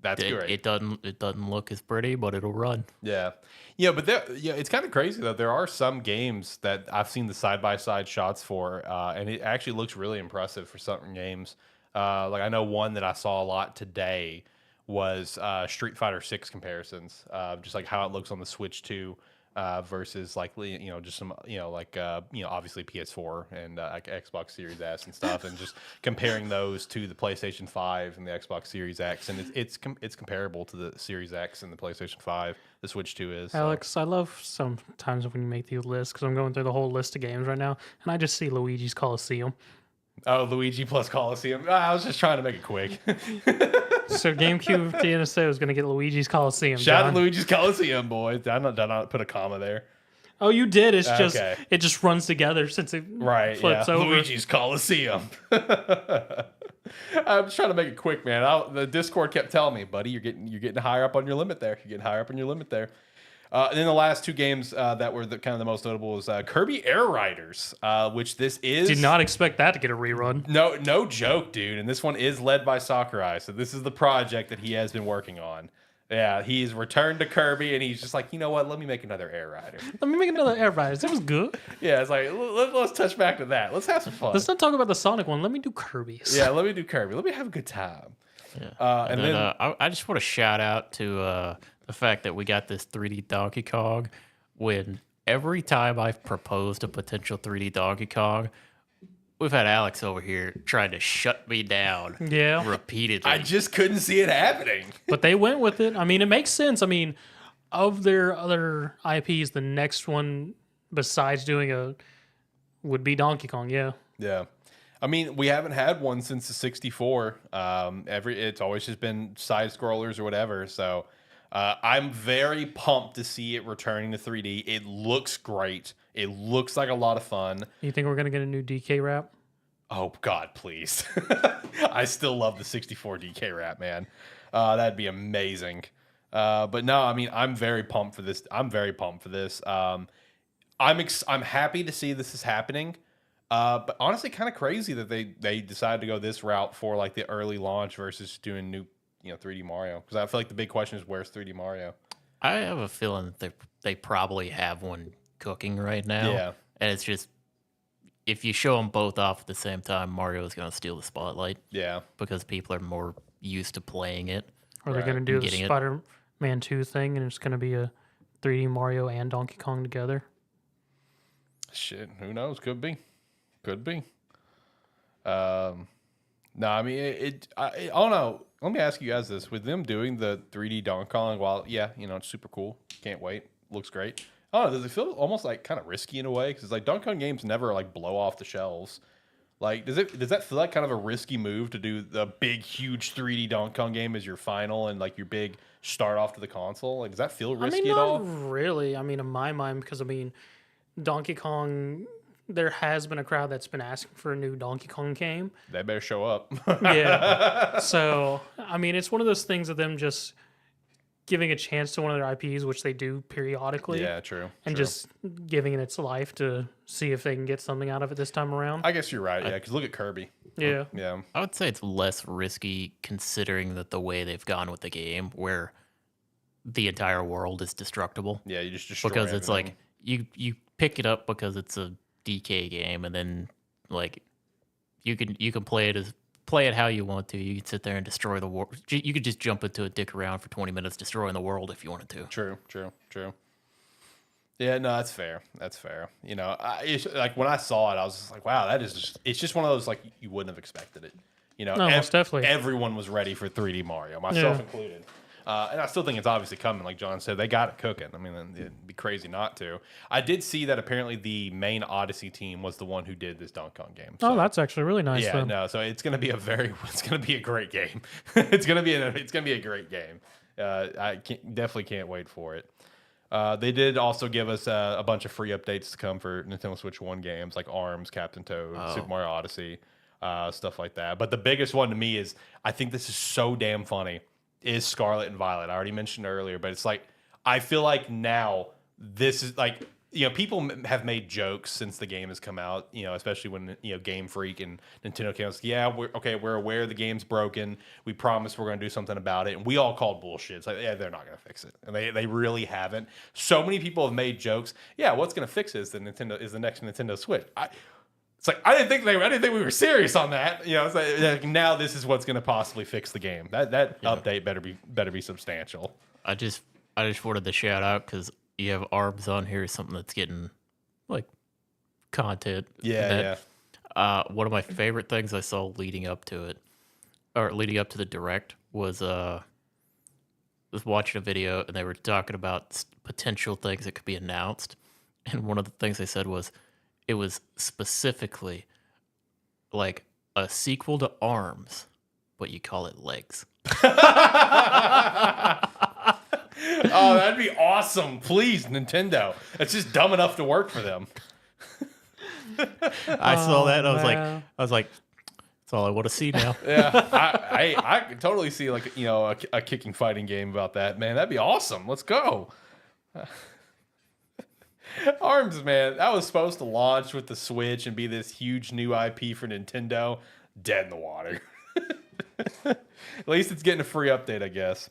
great. It doesn't look as pretty, but it'll run. Yeah, but it's kind of crazy though. There are some games that I've seen the side-by-side shots for, and it actually looks really impressive for certain games. Like I know one that I saw a lot today was Street Fighter 6 comparisons, just like how it looks on the Switch 2 versus like just some obviously PS4 and like Xbox Series S and stuff, and just comparing those to the PlayStation 5 and the Xbox Series X, and it's comparable to the Series X and the PlayStation 5. The Switch 2 is. Alex, I love sometimes when you make these lists because I'm going through the whole list of games right now, and I just see Luigi's Coliseum. Oh, Luigi plus Coliseum. I was just trying to make it quick. So GameCube DNSA was going to get Luigi's Coliseum. Shout out John. to Luigi's Coliseum, boys. Did I not put a comma there? Oh, you did. It's just Okay. it just runs togetting since it flips over. Luigi's Coliseum. I'm just trying to make it quick, man. The Discord kept telling me, buddy, you're getting higher up on your limit there. You're getting higher up on your limit there. And then the last two games that were kind of the most notable was Kirby Air Riders, which this is. Did not expect that to get a rerun. No joke, dude. And this one is led by Sakurai, so this is the project that he has been working on. Yeah, he's returned to Kirby, and he's just like, you know what? Let me make another Air Rider. Let me make another Air Riders. It was good. Yeah, it's like let's touch back to that. Let's have some fun. Let's not talk about the Sonic one. Let me do Kirby's. Yeah, let me do Kirby. Let me have a good time. Yeah. And then I just want to shout out to the fact that we got this 3D Donkey Kong. When every time I've proposed a potential 3D Donkey Kong, we've had Alex over here trying to shut me down. Yeah. Repeatedly. I just couldn't see it happening. But they went with it. I mean, it makes sense. I mean, of their other IPs, the next one besides doing would be Donkey Kong. Yeah. Yeah. I mean, we haven't had one since the 64. It's always just been side scrollers or whatever. So I'm very pumped to see it returning to 3D. It looks great. It looks like a lot of fun. You think we're gonna get a new DK rap? Oh God, please! I still love the 64 DK rap, man. That'd be amazing. But no, I mean, I'm very pumped for this. I'm happy to see this is happening. But honestly, kind of crazy that they decided to go this route for like the early launch versus doing new, 3D Mario. Because I feel like the big question is, where's 3D Mario? I have a feeling that they probably have one cooking right now. Yeah. And it's just, if you show them both off at the same time, Mario is going to steal the spotlight. Yeah. Because people are more used to playing it. Or they're gonna do the Getting it. Spider-Man 2 thing, and it's gonna be a 3D Mario and Donkey Kong together. Shit, who knows? Could be. No, I mean, I don't know. Let me ask you guys this. With them doing the 3D Donkey Kong, while, it's super cool. Can't wait. Looks great. I don't know, does it feel almost like kind of risky in a way? Because like Donkey Kong games never like blow off the shelves. Like, does that feel like kind of a risky move to do the big, huge 3D Donkey Kong game as your final and like your big start off to the console? Like, does that feel risky at all? Not really. I mean, in my mind, because Donkey Kong, there has been a crowd that's been asking for a new Donkey Kong game. They better show up. Yeah. So, I mean, it's one of those things of them just giving a chance to one of their IPs, which they do periodically. Yeah, true. And just giving it its life to see if they can get something out of it this time around. I guess you're right. Yeah, because look at Kirby. Yeah. Yeah. I would say it's less risky considering that the way they've gone with the game, where the entire world is destructible. Yeah, you just destroy because it's everything. like you pick it up because it's a DK game, and then like you can play it how you want to. You can sit there and destroy the world. You could just jump into a dick around for 20 minutes destroying the world if you wanted to. True. Yeah, no, that's fair. It's, like when I saw it, I was just like, wow, it's just one of those like you wouldn't have expected it. No, most definitely. Everyone was ready for 3D Mario, myself included. And I still think it's obviously coming. Like John said, they got it cooking. I mean, it'd be crazy not to. I did see that apparently the main Odyssey team was the one who did this Donkey Kong game. So, Oh, that's actually really nice. yeah, then. no. So it's gonna be a great game. it's gonna be a great game. Definitely can't wait for it. They did also give us a bunch of free updates to come for Nintendo Switch 1 games like ARMS, Captain Toad, Super Mario Odyssey, stuff like that. But the biggest one to me is, I think this is so damn funny, is Scarlet and Violet. I already mentioned earlier, but it's like, I feel like now this is like, people have made jokes since the game has come out, especially when, Game Freak and Nintendo came out. Yeah, we're aware the game's broken. We promise we're going to do something about it. And we all called bullshit. It's like, yeah, they're not going to fix it. And they really haven't. So many people have made jokes. Yeah, what's going to fix it is the next Nintendo Switch. It's like, I didn't think we were serious on that. It's like, now this is what's going to possibly fix the game. That update better be substantial. I just wanted to shout out because you have ARMS on here, something that's getting like content. Yeah. One of my favorite things I saw leading up to the direct was watching a video, and they were talking about potential things that could be announced, and one of the things they said was, it was specifically like a sequel to Arms, but you call it Legs. Oh, that'd be awesome. Please, Nintendo. It's just dumb enough to work for them. I saw that. And man. I was like, that's all I want to see now. Yeah, I could totally see like a kicking fighting game about that. Man, that'd be awesome. Let's go. Arms, man, that was supposed to launch with the Switch and be this huge new IP for Nintendo. Dead in the water. At least it's getting a free update, I guess.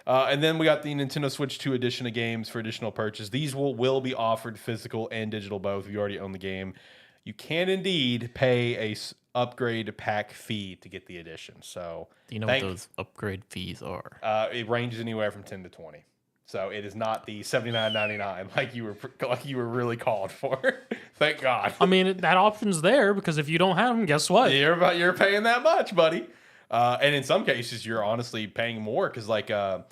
And then we got the Nintendo Switch 2 edition of games for additional purchase. These will be offered physical and digital both if you already own the game. You can indeed pay a upgrade pack fee to get the edition. So Do you know what those upgrade fees are? it ranges anywhere from 10 to 20. So it is not the $79.99 like you were really called for. Thank God. I mean, that option's there because if you don't have them, guess what? You're paying that much, buddy. And in some cases, you're honestly paying more because, like, so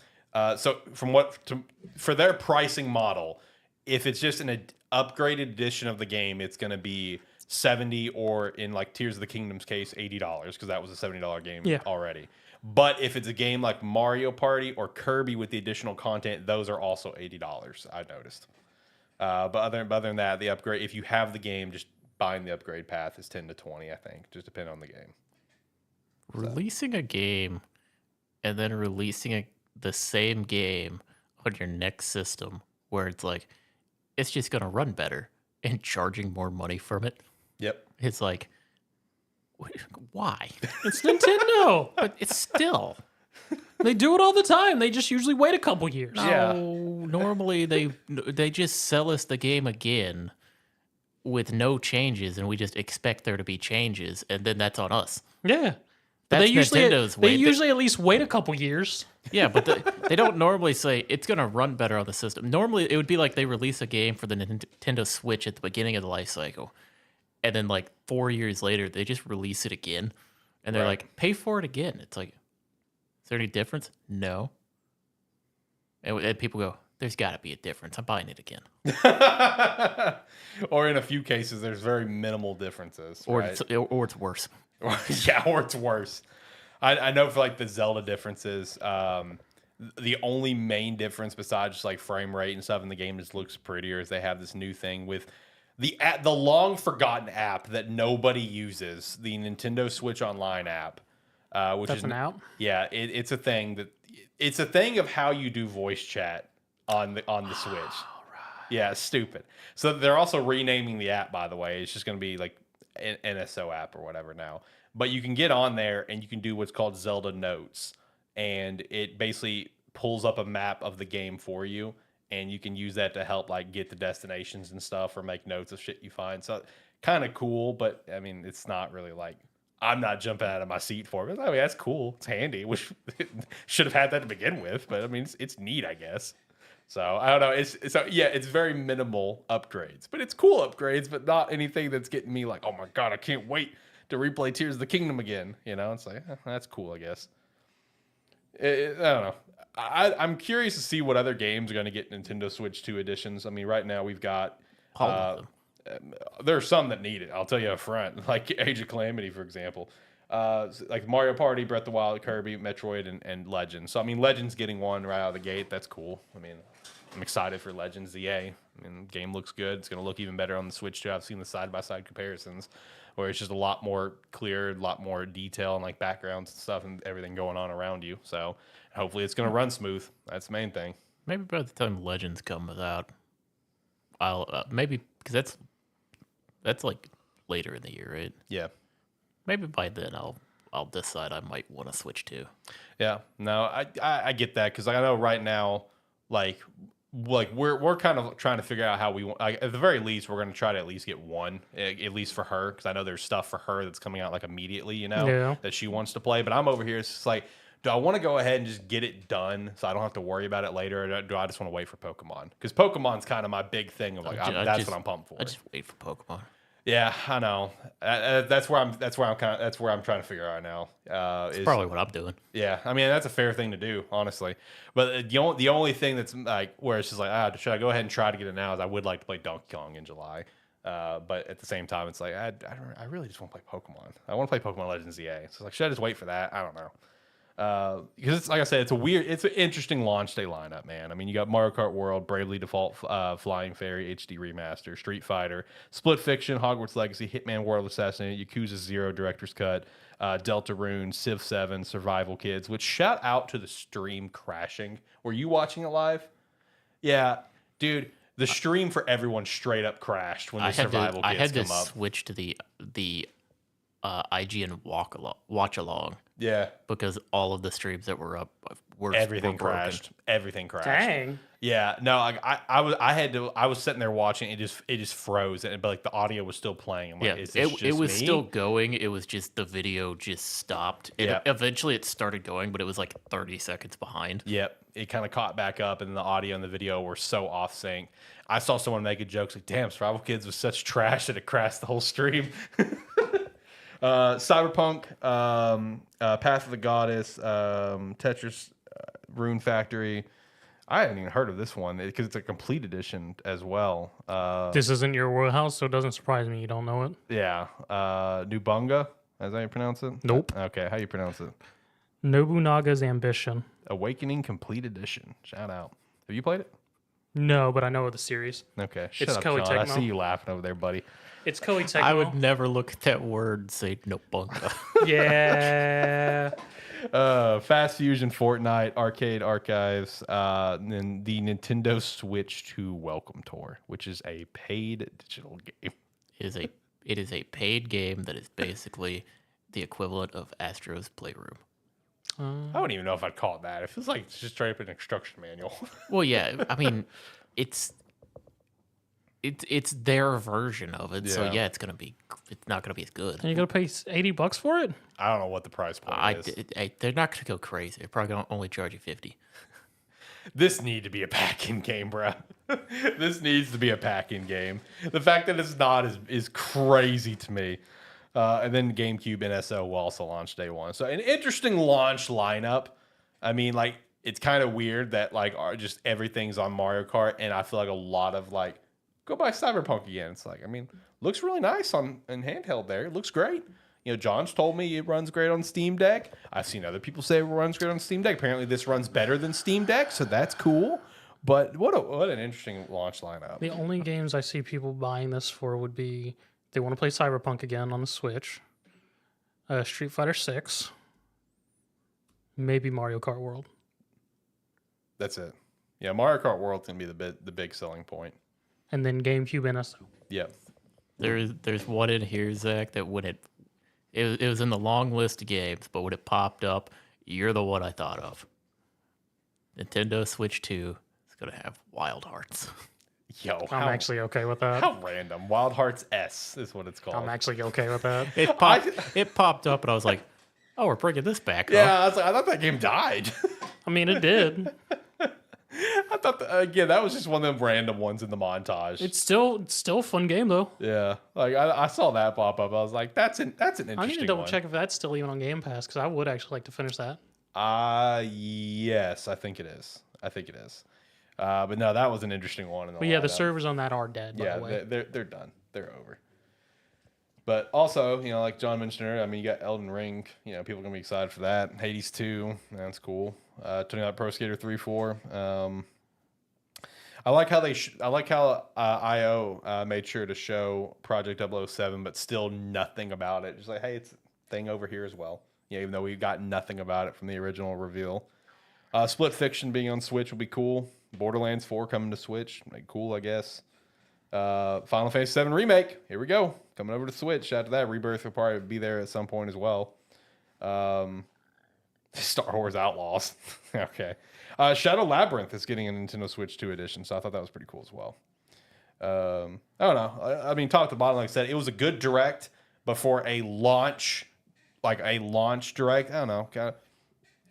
for their pricing model, if it's just an upgraded edition of the game, it's going to be $70, or in like Tears of the Kingdom's case, $80 because that was a $70 game already. But if it's a game like Mario Party or Kirby with the additional content, those are also $80. I noticed. But other than that, the upgrade, if you have the game, just buying the upgrade path is 10 to 20. I think, just depending on the game. Releasing a game and then releasing the same game on your next system where it's like, it's just going to run better and charging more money from it. Yep. It's like, why? It's Nintendo. But it's still. They do it all the time. They just usually wait a couple years. Yeah. No, normally they just sell us the game again with no changes, and we just expect there to be changes, and then that's on us. Yeah. But That's they usually Nintendo's way. they usually at least wait a couple years. Yeah, but they don't normally say it's going to run better on the system. Normally, it would be like they release a game for the Nintendo Switch at the beginning of the life cycle, and then like 4 years later, they just release it again, and they're like, pay for it again. It's like, is there any difference? No. And people go, there's got to be a difference. I'm buying it again. Or in a few cases, there's very minimal differences. Or, right? or it's worse. Yeah, or it's worse. I know for like the Zelda differences, the only main difference besides just like frame rate and stuff in the game just looks prettier is they have this new thing with the long forgotten app that nobody uses, the Nintendo Switch Online app. Which That's is an app. Yeah, it's a thing it's a thing of how you do voice chat on the Switch. Right. Yeah, stupid. So they're also renaming the app, by the way. It's just going to be like an NSO app or whatever now. But you can get on there and you can do what's called Zelda Notes, and it basically pulls up a map of the game for you, and you can use that to help like get the destinations and stuff or make notes of shit you find. So kind of cool, but I mean, it's not really like I'm not jumping out of my seat for it. I mean, that's cool. It's handy. Wish should have had that to begin with, but I mean, it's neat, I guess. So I don't know. It's very minimal upgrades, but it's cool upgrades, but not anything that's getting me like, oh my god, I can't wait to replay Tears of the Kingdom again. You know, it's like that's cool, I guess. I don't know. I'm curious to see what other games are going to get Nintendo Switch 2 editions. I mean, right now we've got. There are some that need it. I'll tell you up front, like Age of Calamity, for example. Like Mario Party, Breath of the Wild, Kirby, Metroid, and Legends. So I mean, Legends getting one right out of the gate. That's cool. I mean, I'm excited for Legends ZA. I mean, the game looks good. It's going to look even better on the Switch too. I've seen the side-by-side comparisons, where it's just a lot more clear, a lot more detail, and like backgrounds and stuff, and everything going on around you. So hopefully, it's going to run smooth. That's the main thing. Maybe by the time Legends comes out, I'll maybe because that's like later in the year, right? Yeah. Maybe by then I'll decide I might want to switch to. Yeah. No, I get that because I know right now, like we're kind of trying to figure out how we want. Like, at the very least, we're going to try to at least get one, at least for her, because I know there's stuff for her that's coming out like immediately, you know, that she wants to play. But I'm over here. It's just like, do I want to go ahead and just get it done so I don't have to worry about it later, or do I just want to wait for Pokemon? Because Pokemon's kind of my big thing of like that's what I'm pumped for. I just wait for Pokemon. Yeah, I know. That's where I'm trying to figure out now. That's probably what I'm doing. Yeah, I mean that's a fair thing to do, honestly. But the only thing that's like where it's just like, should I go ahead and try to get it now? Is I would like to play Donkey Kong in July. But at the same time, it's like I really just want to play Pokemon. I want to play Pokemon Legends EA. So it's like, should I just wait for that? I don't know. Because it's like I said, it's an interesting launch day lineup, man. I mean, you got Mario Kart World, Bravely Default, Flying Fairy HD Remaster, Street Fighter, Split Fiction, Hogwarts Legacy, Hitman World Assassinate, Yakuza 0 Director's Cut, Deltarune, Civ 7, Survival Kids. Which shout out to the stream crashing. Were you watching it live? Yeah, dude. The stream for everyone straight up crashed when the Survival Kids come up. I had to switch to the IGN watch along. Yeah, because all of the streams that were up were crashed. Everything crashed. Dang. Yeah, no, I was sitting there watching. It just froze, but like the audio was still playing. I'm like, yeah, is this just it was me? still going. It was just the video just stopped. Eventually it started going, but it was like 30 seconds behind. Yep, it kind of caught back up, and the audio and the video were so off sync. I saw someone make a joke like, "Damn, Survival Kids was such trash that it crashed the whole stream." Cyberpunk, Path of the Goddess, Tetris, Rune Factory. I hadn't even heard of this one because it's a complete edition as well. This isn't your wheelhouse, so it doesn't surprise me you don't know it. Yeah. Nubunga, is that how you pronounce it? Nope. Okay, how you pronounce it? Nobunaga's Ambition. Awakening Complete Edition. Shout out. Have you played it? No, but I know of the series. Okay. It's Shut up, Koei Sean. I Tecmo. see you laughing over there, buddy. It's Koei Tecmo. I would never look at that word and say no bunga. Yeah. Fast Fusion, Fortnite, Arcade Archives, and the Nintendo Switch 2 Welcome Tour, which is a paid digital game. It is a paid game that is basically the equivalent of Astro's Playroom. I don't even know if I'd call it that. It feels like it's just straight up an instruction manual. Well, yeah, I mean, it's their version of it, so Yeah. it's not gonna be as good. And you gotta pay $80 for it? I don't know what the price point is. They're not gonna go crazy. They're probably gonna only charge you 50. This need to be a pack-in game, bro. This needs to be a pack-in game. The fact that it's not is crazy to me. And then GameCube NSO will also launch day one. So an interesting launch lineup. I mean, like, it's kind of weird that like just everything's on Mario Kart, and I feel like a lot of like, go buy Cyberpunk again. It's like, I mean, looks really nice in handheld there. It looks great. You know, John's told me it runs great on Steam Deck. I've seen other people say it runs great on Steam Deck. Apparently, this runs better than Steam Deck, so that's cool. But what an interesting launch lineup. The only games I see people buying this for would be they want to play Cyberpunk again on the Switch, Street Fighter 6, maybe Mario Kart World. That's it. Yeah, Mario Kart World's gonna be the big selling point. And then GameCube NSO. Yep. There's one in here, Zach, that when it was in the long list of games, but when it popped up, you're the one I thought of. Nintendo Switch 2 is gonna have Wild Hearts. Yo, I'm actually okay with that. How random. Wild Hearts S is what it's called. I'm actually okay with that. It popped up, and I was like, "Oh, we're bringing this back." Yeah, I was like, I thought that game died. I mean, it did. I thought again that was just one of them random ones in the montage. It's still a fun game though. Yeah, like I saw that pop up. I was like, that's an interesting. I need to double one. check if that's still even on Game Pass because I would actually like to finish that. Yes, I think it is. But no, that was an interesting one. But yeah, the servers on that are dead. By the way, they're done. They're over. But also, you know, like John mentioned earlier, I mean, you got Elden Ring. You know, people are gonna be excited for that. Hades 2, that's cool. Turning out Pro Skater 3-4. I like how IO made sure to show Project 007, but still nothing about it. Just like, hey, it's a thing over here as well. Yeah, even though we got nothing about it from the original reveal. Split Fiction being on Switch will be cool. Borderlands 4 coming to Switch, like, cool, I guess. Final Fantasy 7 Remake, here we go, coming over to Switch. After that, Rebirth will probably be there at some point as well. Star Wars Outlaws, okay. Shadow Labyrinth is getting a Nintendo Switch 2 edition, so I thought that was pretty cool as well. I don't know. I mean, top to bottom, like I said, it was a good direct, but for a launch direct, I don't know. Kinda,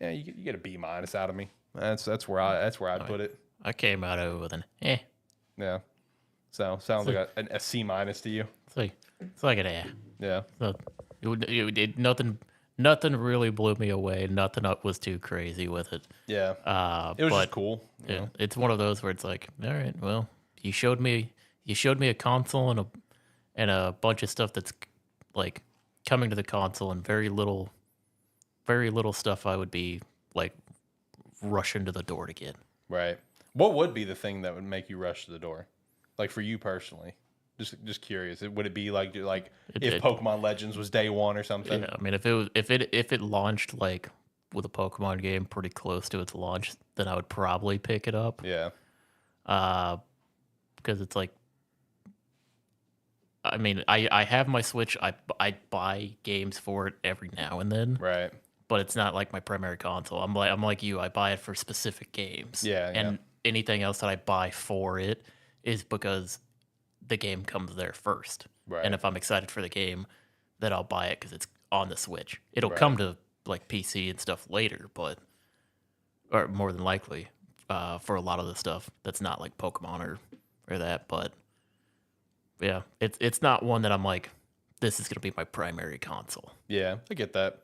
yeah, you get a B- out of me. That's where I'd put it. I came out of it with an eh. Yeah. So sounds like a C- to you. It's like an eh. Yeah. So, nothing really blew me away. Nothing was too crazy with it. Yeah. It was just cool. Yeah, it's one of those where it's like, all right, well, you showed me a console and and a bunch of stuff that's like coming to the console, and very little stuff I would be like rushing to the door to get. Right. What would be the thing that would make you rush to the door? Like for you personally? Just curious. Would it be like if Pokemon Legends was day one or something? Yeah, I mean, if it launched like with a Pokemon game pretty close to its launch, then I would probably pick it up. Yeah. Because it's like, I mean, I have my Switch. I buy games for it every now and then. Right. But it's not like my primary console. I'm like you. I buy it for specific games. Yeah. And anything else that I buy for it is because the game comes there first. Right. And if I'm excited for the game, then I'll buy it because it's on the Switch. It'll come to like PC and stuff later, or more than likely for a lot of the stuff that's not like Pokemon or that. But yeah, it's not one that I'm like, this is gonna be my primary console. Yeah, I get that.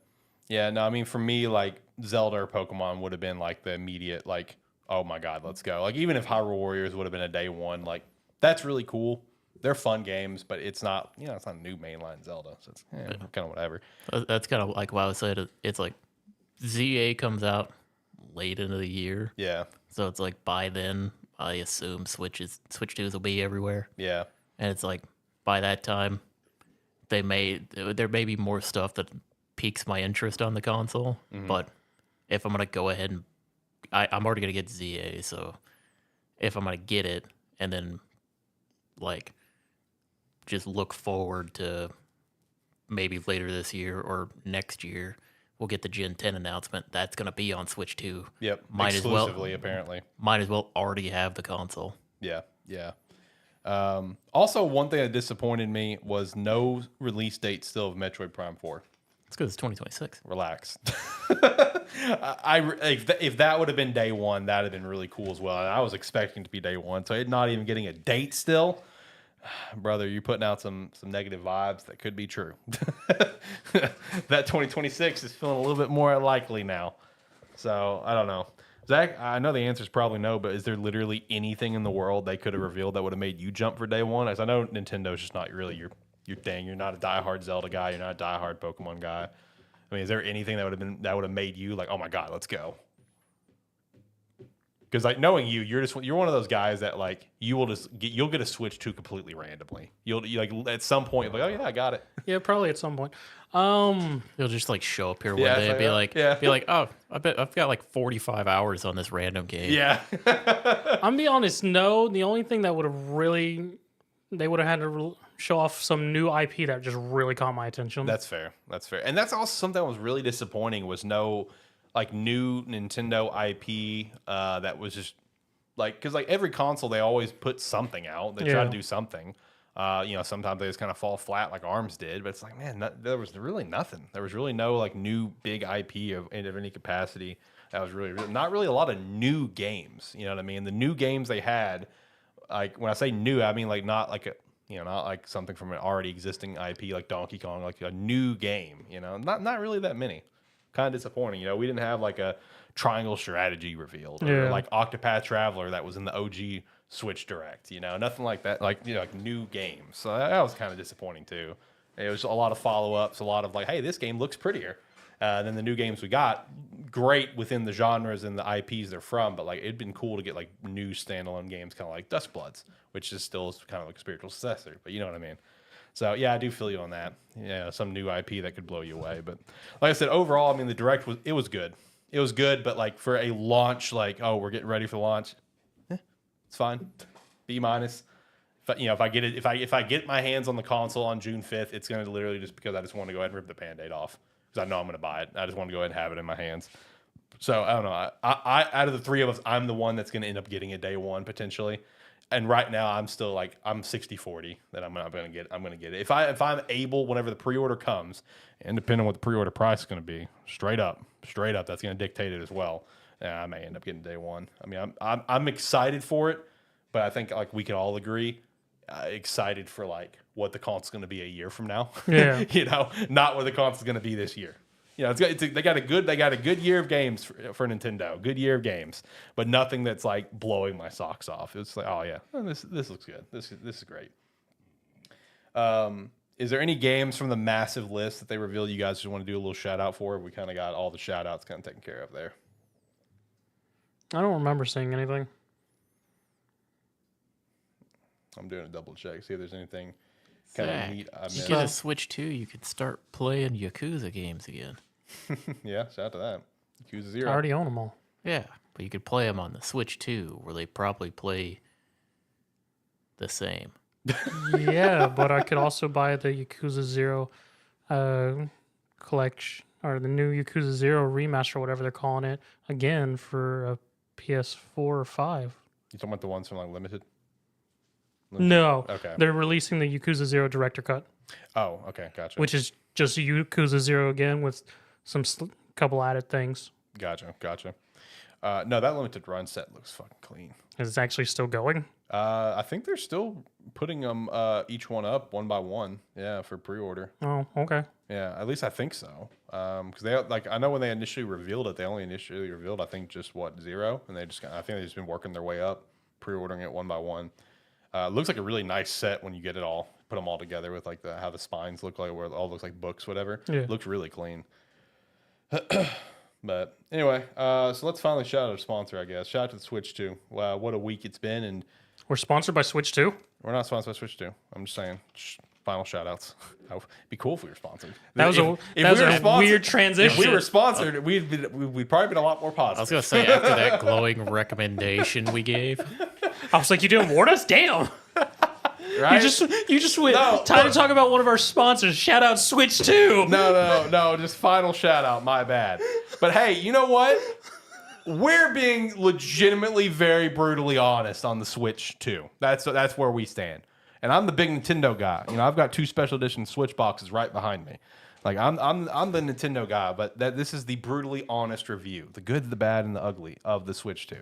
Yeah, no, I mean for me, like Zelda or Pokemon would have been like the immediate, like, oh my god, let's go. Like even if Hyrule Warriors would have been a day one, like that's really cool. They're fun games, but it's not, it's not a new mainline Zelda, so it's kind of whatever. That's kind of like what I was saying. It's like ZA comes out late into the year. Yeah. So it's like by then, I assume Switch 2s will be everywhere. Yeah. And it's like by that time, there may be more stuff that piques my interest on the console. Mm-hmm. But if I'm gonna go ahead and I'm already gonna get ZA, so if I'm gonna get it and then like just look forward to maybe later this year or next year, we'll get the Gen 10 announcement. That's going to be on Switch 2. Yep. Exclusively, apparently. Might as well already have the console. Yeah. Yeah. Also, one thing that disappointed me was no release date still of Metroid Prime 4. It's because it's 2026. Relax. If that would have been day one, that would have been really cool as well. And I was expecting it to be day one, so it not even getting a date still. Brother, you're putting out some negative vibes that could be true. That 2026 is feeling a little bit more likely now. So, I don't know. Zach, I know the answer is probably no, but is there literally anything in the world they could have revealed that would have made you jump for day one? As I know Nintendo's just not really your thing. You're not a diehard Zelda guy. You're not a diehard Pokemon guy. I mean, is there anything that would have made you like, oh my god, let's go? Because like knowing you're one of those guys that like you'll get a Switch 2 completely randomly. You like at some point like, oh yeah, I got it. Yeah, probably at some point. You'll just like show up here one day and be like, oh, I bet I've got like 45 hours on this random game. Yeah. I'm gonna be honest. No, the only thing that would have they would have had to show off some new IP that just really caught my attention. That's fair. And that's also something that was really disappointing was no like new Nintendo IP that was just like, because like every console they always put something out. They try to do something. Sometimes they just kind of fall flat like ARMS did, but it's like, man, there was really nothing. There was really no like new big IP of any capacity. That was really not really a lot of new games. You know what I mean? The new games they had, like when I say new, I mean like not like not like something from an already existing IP like Donkey Kong, like a new game. Not really that many. Kind of disappointing. We didn't have like a Triangle Strategy revealed or like Octopath Traveler that was in the OG Switch Direct. Nothing like that. Like like new games. So that was kind of disappointing too. It was a lot of follow-ups, a lot of like, hey, this game looks prettier than the new games we got. Great within the genres and the IPs they're from, but like it'd been cool to get like new standalone games, kind of like Dustbloods, which is still kind of like a spiritual successor. But you know what I mean. So, yeah, I do feel you on that. Yeah, some new IP that could blow you away. But like I said, overall, I mean, the Direct was good. It was good, but like for a launch, like, oh, we're getting ready for the launch, it's fine. B-. If I get it, if I get my hands on the console on June 5th, it's going to literally just because I just want to go ahead and rip the Band-Aid off because I know I'm going to buy it. I just want to go ahead and have it in my hands. So, I don't know. I out of the three of us, I'm the one that's going to end up getting it day one potentially. And right now, I'm still like I'm 60-40 that I'm gonna get it. If I'm able, whenever the pre-order comes, and depending on what the pre-order price is gonna be, straight up, that's gonna dictate it as well. I may end up getting day one. I mean, I'm excited for it, but I think like we can all agree, excited for like what the console's gonna be a year from now. Yeah, not what the console's gonna be this year. They got a good year of games for Nintendo. Good year of games, but nothing that's like blowing my socks off. It's like, oh yeah, this looks good. This is great. Is there any games from the massive list that they revealed you guys just want to do a little shout out for? We kind of got all the shout outs kind of taken care of there. I don't remember seeing anything. I'm doing a double check, see if there's anything kind of neat I You missed. get a Switch 2, you could start playing Yakuza games again. Yeah, shout out to that. Yakuza I 0. already own them all. Yeah, but you could play them on the Switch 2, where they probably play the same. Yeah, but I could also buy the Yakuza 0 collection, or the new Yakuza 0 remaster, whatever they're calling it, again for a PS4 or 5. You talking about the ones from like Limited? No. Okay. They're releasing the Yakuza 0 director cut, Oh, okay, gotcha. which is just Yakuza 0 again with some couple added things. Gotcha. No, that Limited run set looks fucking clean. Is it actually still going? I think they're still putting them each one up one by one. Yeah, for pre-order. Oh, okay. Yeah, at least I think so. Because they like I know when they initially revealed it, they only initially revealed I think just 0, and they just I think they've just been working their way up, pre-ordering it one by one. Looks like a really nice set when you get it all, put them all together with like how the spines look like, where it all looks like books, whatever. Yeah. Looks really clean. But anyway, so let's finally shout out our sponsor, I guess. Shout out to the Switch 2. Wow, what a week it's been, and We're sponsored by Switch 2. we're not sponsored by Switch 2. I'm just saying. Final shout outs. It'd be cool if we were sponsored. That was If that was we were a sponsored- weird transition. If we were sponsored, we'd probably been a lot more I positive. was going to say, after that glowing recommendation we gave, I was like, you didn't warn us? Damn. Right? You just went No, time to talk about one of our sponsors. Shout out Switch 2. No, just final shout out. My bad. But hey, you know what? We're being legitimately very brutally honest on the Switch 2. That's where we stand. And I'm the big Nintendo guy. You know, I've got 2 special edition Switch boxes right behind me. Like I'm the Nintendo guy, but this is the brutally honest review, the good, the bad, and the ugly of the Switch 2.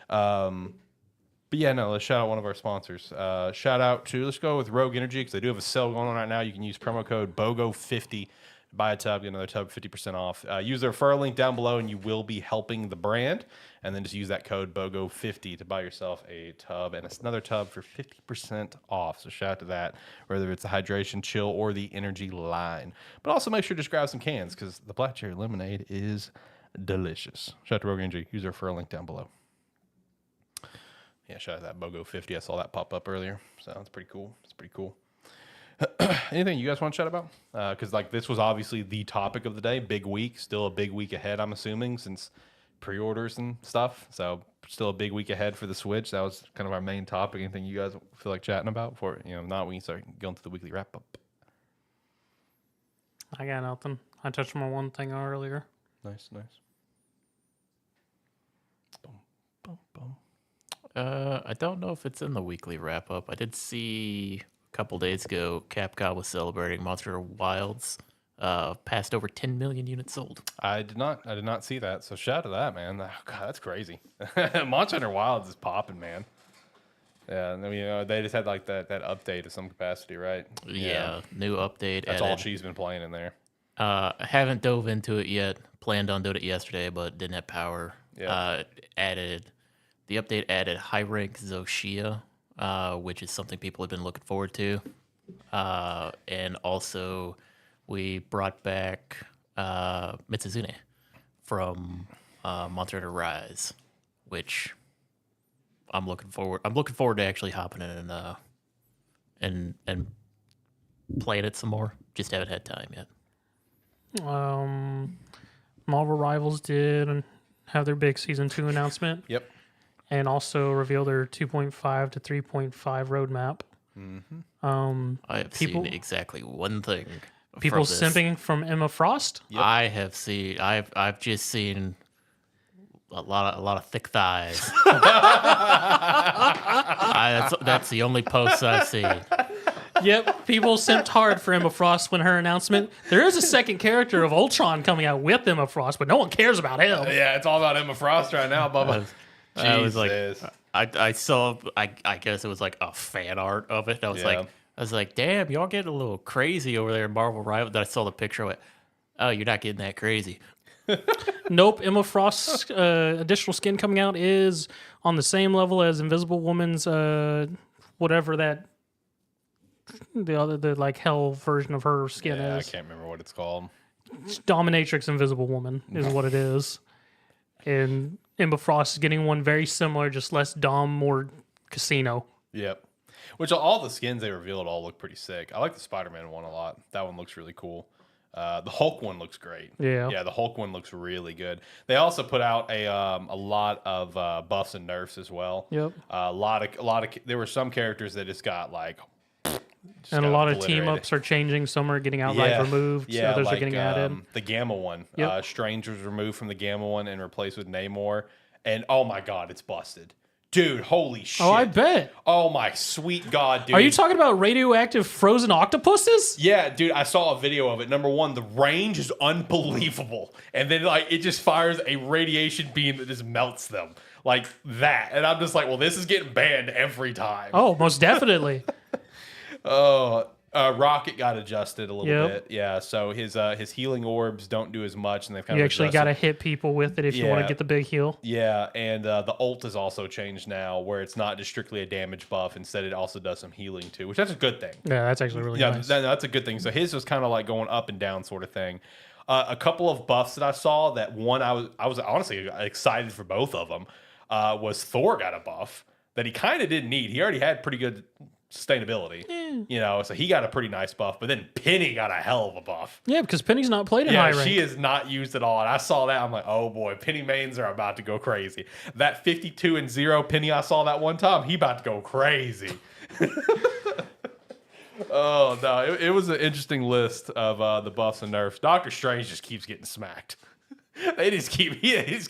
But yeah, no, let's shout out one of our sponsors. Shout out to, let's go with Rogue Energy, because they do have a sale going on right now. You can use promo code BOGO50, buy a tub, get another tub 50% off. Use their referral link down below, and you will be helping the brand. And then just use that code BOGO50 to buy yourself a tub and another tub for 50% off. So shout out to that, whether it's the hydration, chill, or the energy line. But also make sure to just grab some cans, because the black cherry lemonade is delicious. Shout out to Rogue Energy. Use their referral link down below. Yeah, shout out to that BOGO50. I saw that pop up earlier. So that's pretty cool. It's pretty cool. Anything you guys want to chat about? Because like this was obviously the topic of the day. Big week. Still a big week ahead, I'm assuming, since pre-orders and stuff. So still a big week ahead for the Switch. That was kind of our main topic. Anything you guys feel like chatting about? For if not, we can start going to the weekly wrap-up. I got nothing. I touched on one thing earlier. Nice. Boom, boom, boom. I don't know if it's in the weekly wrap up. I did see a couple days ago Capcom was celebrating Monster Wilds. Passed over 10 million units sold. I did not see that. So shout out to that, man. Oh, God, that's crazy. Monster Hunter Wilds is popping, man. Yeah, and then, they just had like that update to some capacity, right? Yeah, new update. That's all she's been playing in there. I haven't dove into it yet. Planned on doing it yesterday, but didn't have power. Yeah. The update added high rank Zoshia, which is something people have been looking forward to. And also we brought back Mitsuzune from Monster Hunter Rise, which I'm looking forward to actually hopping in and playing it some more. Just haven't had time yet. Marvel Rivals did have their big season 2 announcement. Yep. And also reveal their 2.5 to 3.5 roadmap. Mm-hmm. I have seen exactly one thing. People from this. simping from Emma Frost. Yep. I've just seen a lot of thick thighs. That's the only posts I've seen. Yep, people simped hard for Emma Frost when her announcement. There is a second character of Ultron coming out with Emma Frost, but no one cares about him. Yeah, it's all about Emma Frost right now, Bubba. I was like, Jesus. I saw. I guess it was like a fan art of it. I was like, damn, y'all getting a little crazy over there in Marvel Rival. Then I saw the picture. I went, oh, you're not getting that crazy. Nope, Emma Frost's additional skin coming out is on the same level as Invisible Woman's whatever that the like hell version of her skin Yeah, I is. can't remember what it's called. Dominatrix Invisible Woman is what it is. And Emma Frost is getting one very similar, just less Dom, more casino. Yep. Which all the skins they revealed all look pretty sick. I like the Spider-Man one a lot. That one looks really cool. The Hulk one looks great. Yeah. The Hulk one looks really good. They also put out a lot of buffs and nerfs as well. Yep. A lot of there were some characters that just got like and a lot of team ups are changing. Some are getting outright removed. Yeah, others like, are getting added. The Gamma one. Yep. Strange was removed from the Gamma one and replaced with Namor. And oh my god, it's busted. Dude, holy shit. Oh, I bet. Oh my sweet god, dude. Are you talking about radioactive frozen octopuses? Yeah, dude, I saw a video of it. Number one, the range is unbelievable. And then like it just fires a radiation beam that just melts them. Like that. And I'm just like, well, this is getting banned every time. Oh, most definitely. Rocket got adjusted a little Yep. bit. Yeah, so his healing orbs don't do as much, and they've kind You of actually got to hit people with it if you want to Yeah. get the big heal. Yeah, and the ult is also changed now, where it's not just strictly a damage buff. Instead, it also does some healing too, which that's a good thing. Yeah, that's actually really Yeah, nice. that's a good thing. So his was kind of like going up and down sort of thing. A couple of buffs that I saw. That one I was honestly excited for both of them. Was Thor got a buff that he kind of didn't need. He already had pretty good sustainability, so he got a pretty nice buff. But then Penny got a hell of a buff. Yeah, because Penny's not played in high rank. She is not used at all. And I saw that. I'm like, oh boy, Penny mains are about to go crazy. That 52-0 Penny I saw that one time, he about to go crazy. Oh no, it was an interesting list of the buffs and nerfs. Doctor Strange just keeps getting smacked. They just keep He's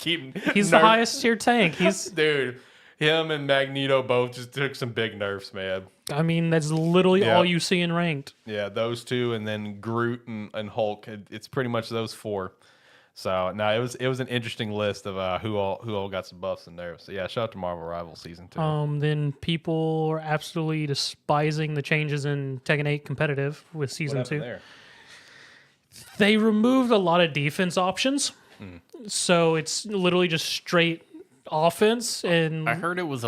the highest tier tank. Dude. Him and Magneto both just took some big nerfs, man. I mean, that's literally all you see in ranked. Yeah, those two, and then Groot and Hulk. It's pretty much those four. So no, it was an interesting list of who all got some buffs and nerfs. So yeah, shout out to Marvel Rivals Season 2. Then people are absolutely despising the changes in Tekken 8 competitive with Season 2. There? They removed a lot of defense options. So it's literally just straight offense, and I heard it was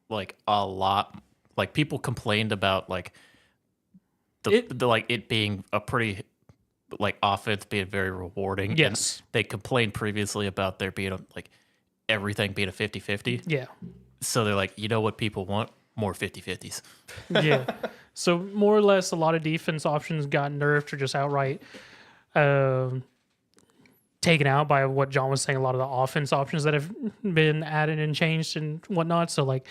like a lot. Like people complained about like it being a pretty like offense being very rewarding. Yes, and they complained previously about there being like everything being a 50-50. Yeah. So they're like, you know what people want? More 50-50s. Yeah. So more or less, a lot of defense options got nerfed or just outright taken out by what John was saying. A lot of the offense options that have been added and changed and whatnot. So like,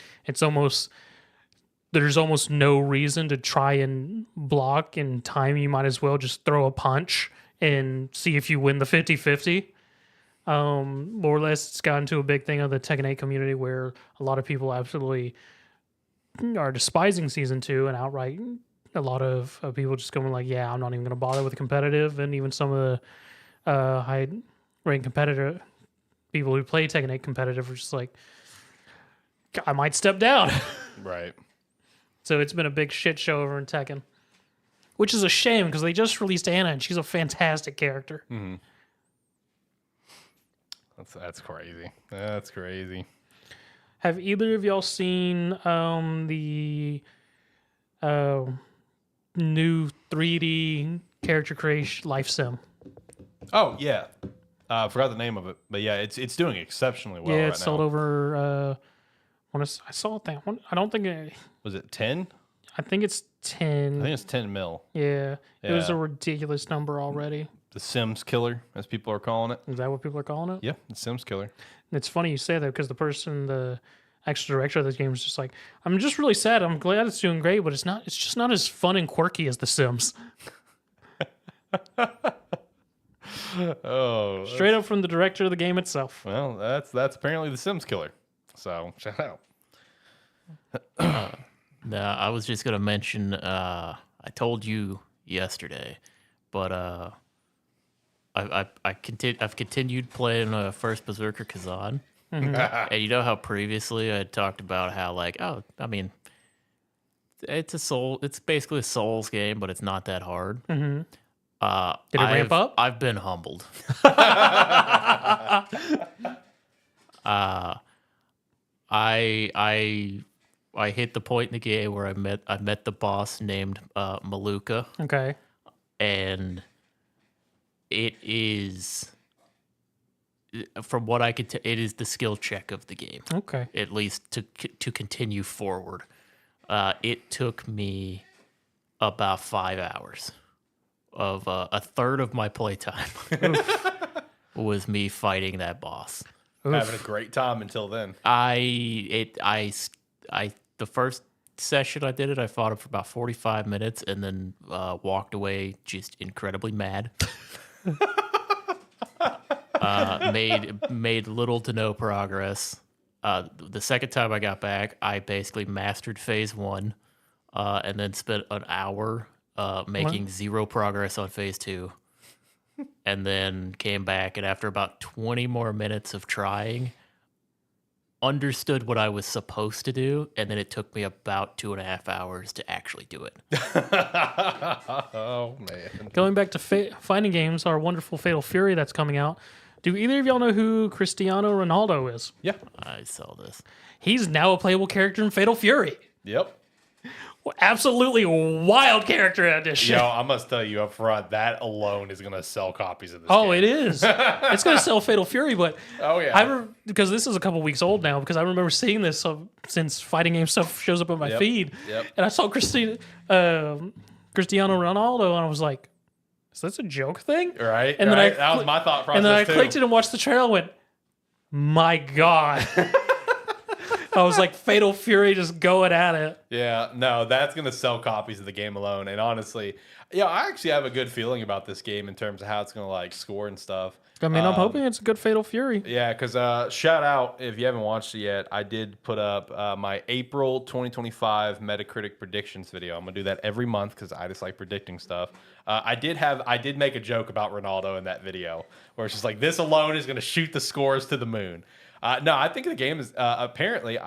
there's almost no reason to try and block in time. You might as well just throw a punch and see if you win the 50-50. More or less, it's gotten to a big thing of the Tekken 8 community where a lot of people absolutely are despising Season 2 and outright a lot of people just going like, yeah, I'm not even going to bother with the competitive. And even some of the high-ranked competitor people who play Tekken 8 competitive are just like, I might step down. Right. So it's been a big shit show over in Tekken, which is a shame because they just released Anna and she's a fantastic character. Mm-hmm. That's crazy. That's crazy. Have either of y'all seen the new 3D character creation life sim? Oh yeah, I forgot the name of it, but yeah, it's doing exceptionally well. Yeah, it's it's sold over. I saw that one. I don't think was it 10? I think it's 10. I think it's 10 mil. Yeah, it was Yeah. a ridiculous number already. The Sims Killer, as people are calling it. Is that what people are calling it? Yeah, the Sims Killer. It's funny you say that because the actual director of this game is just like, I'm just really sad. I'm glad it's doing great, but it's just not as fun and quirky as The Sims. Oh, Straight up from the director of the game itself. well, that's apparently the Sims Killer. So shout out. No, I was just gonna mention. I told you yesterday, but I've continued playing First Berserker Kazan, and you know how previously I talked about how like I mean, it's basically a Souls game, but it's not that hard. Mm-hmm. Did it ramp up? I've been humbled. I hit the point in the game where I met the boss named Maluka, Okay. and it is, from what I could tell, it is the skill check of the game. Okay. At least to continue forward. It took me about 5 hours of a third of my playtime was me fighting that boss. Having a great time until then. The first session I did it, I fought him for about 45 minutes and then walked away just incredibly mad. Made little to no progress. The second time I got back, I basically mastered phase 1, and then spent an hour making zero progress on phase 2. And then came back, and after about 20 more minutes of trying, understood what I was supposed to do, and then it took me about 2.5 hours to actually do it. Oh, man. Going back to fighting games, our wonderful Fatal Fury that's coming out. Do either of y'all know who Cristiano Ronaldo is? Yeah. I saw this. He's now a playable character in Fatal Fury. Yep. Absolutely wild character addition. Yo, I must tell you up front, that alone is going to sell copies of this Oh, game. it is. It's going to sell Fatal Fury, but Oh, yeah. because this is a couple weeks old now, because I remember seeing this since fighting game stuff shows up on my feed. Yep. And I saw Cristiano Ronaldo, and I was like, is this a joke thing? Right? And then right? That was my thought process, And then I too. clicked it and watched the trailer and went, my God. I was like, Fatal Fury just going at it. Yeah, no, that's going to sell copies of the game alone. And honestly, yeah, I actually have a good feeling about this game in terms of how it's going to like score and stuff. I mean, I'm hoping it's a good Fatal Fury. Yeah, because shout out, if you haven't watched it yet, I did put up my April 2025 Metacritic predictions video. I'm going to do that every month because I just like predicting stuff. I did make a joke about Ronaldo in that video where it's just like, this alone is going to shoot the scores to the moon. No, I think the game is apparently,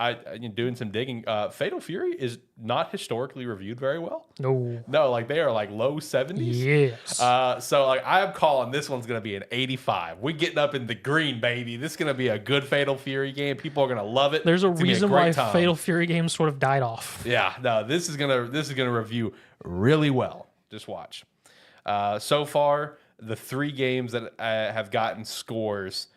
doing some digging, Fatal Fury is not historically reviewed very well. No, like they are like low 70s. Yes. So like I'm calling this one's gonna be an 85. We're getting up in the green, baby. This is gonna be a good Fatal Fury game. People are gonna love it. There's a It's gonna be reason great why time. Fatal Fury games sort of died off. Yeah, no, this is gonna review really well. Just watch. So far, the 3 games that have gotten scores,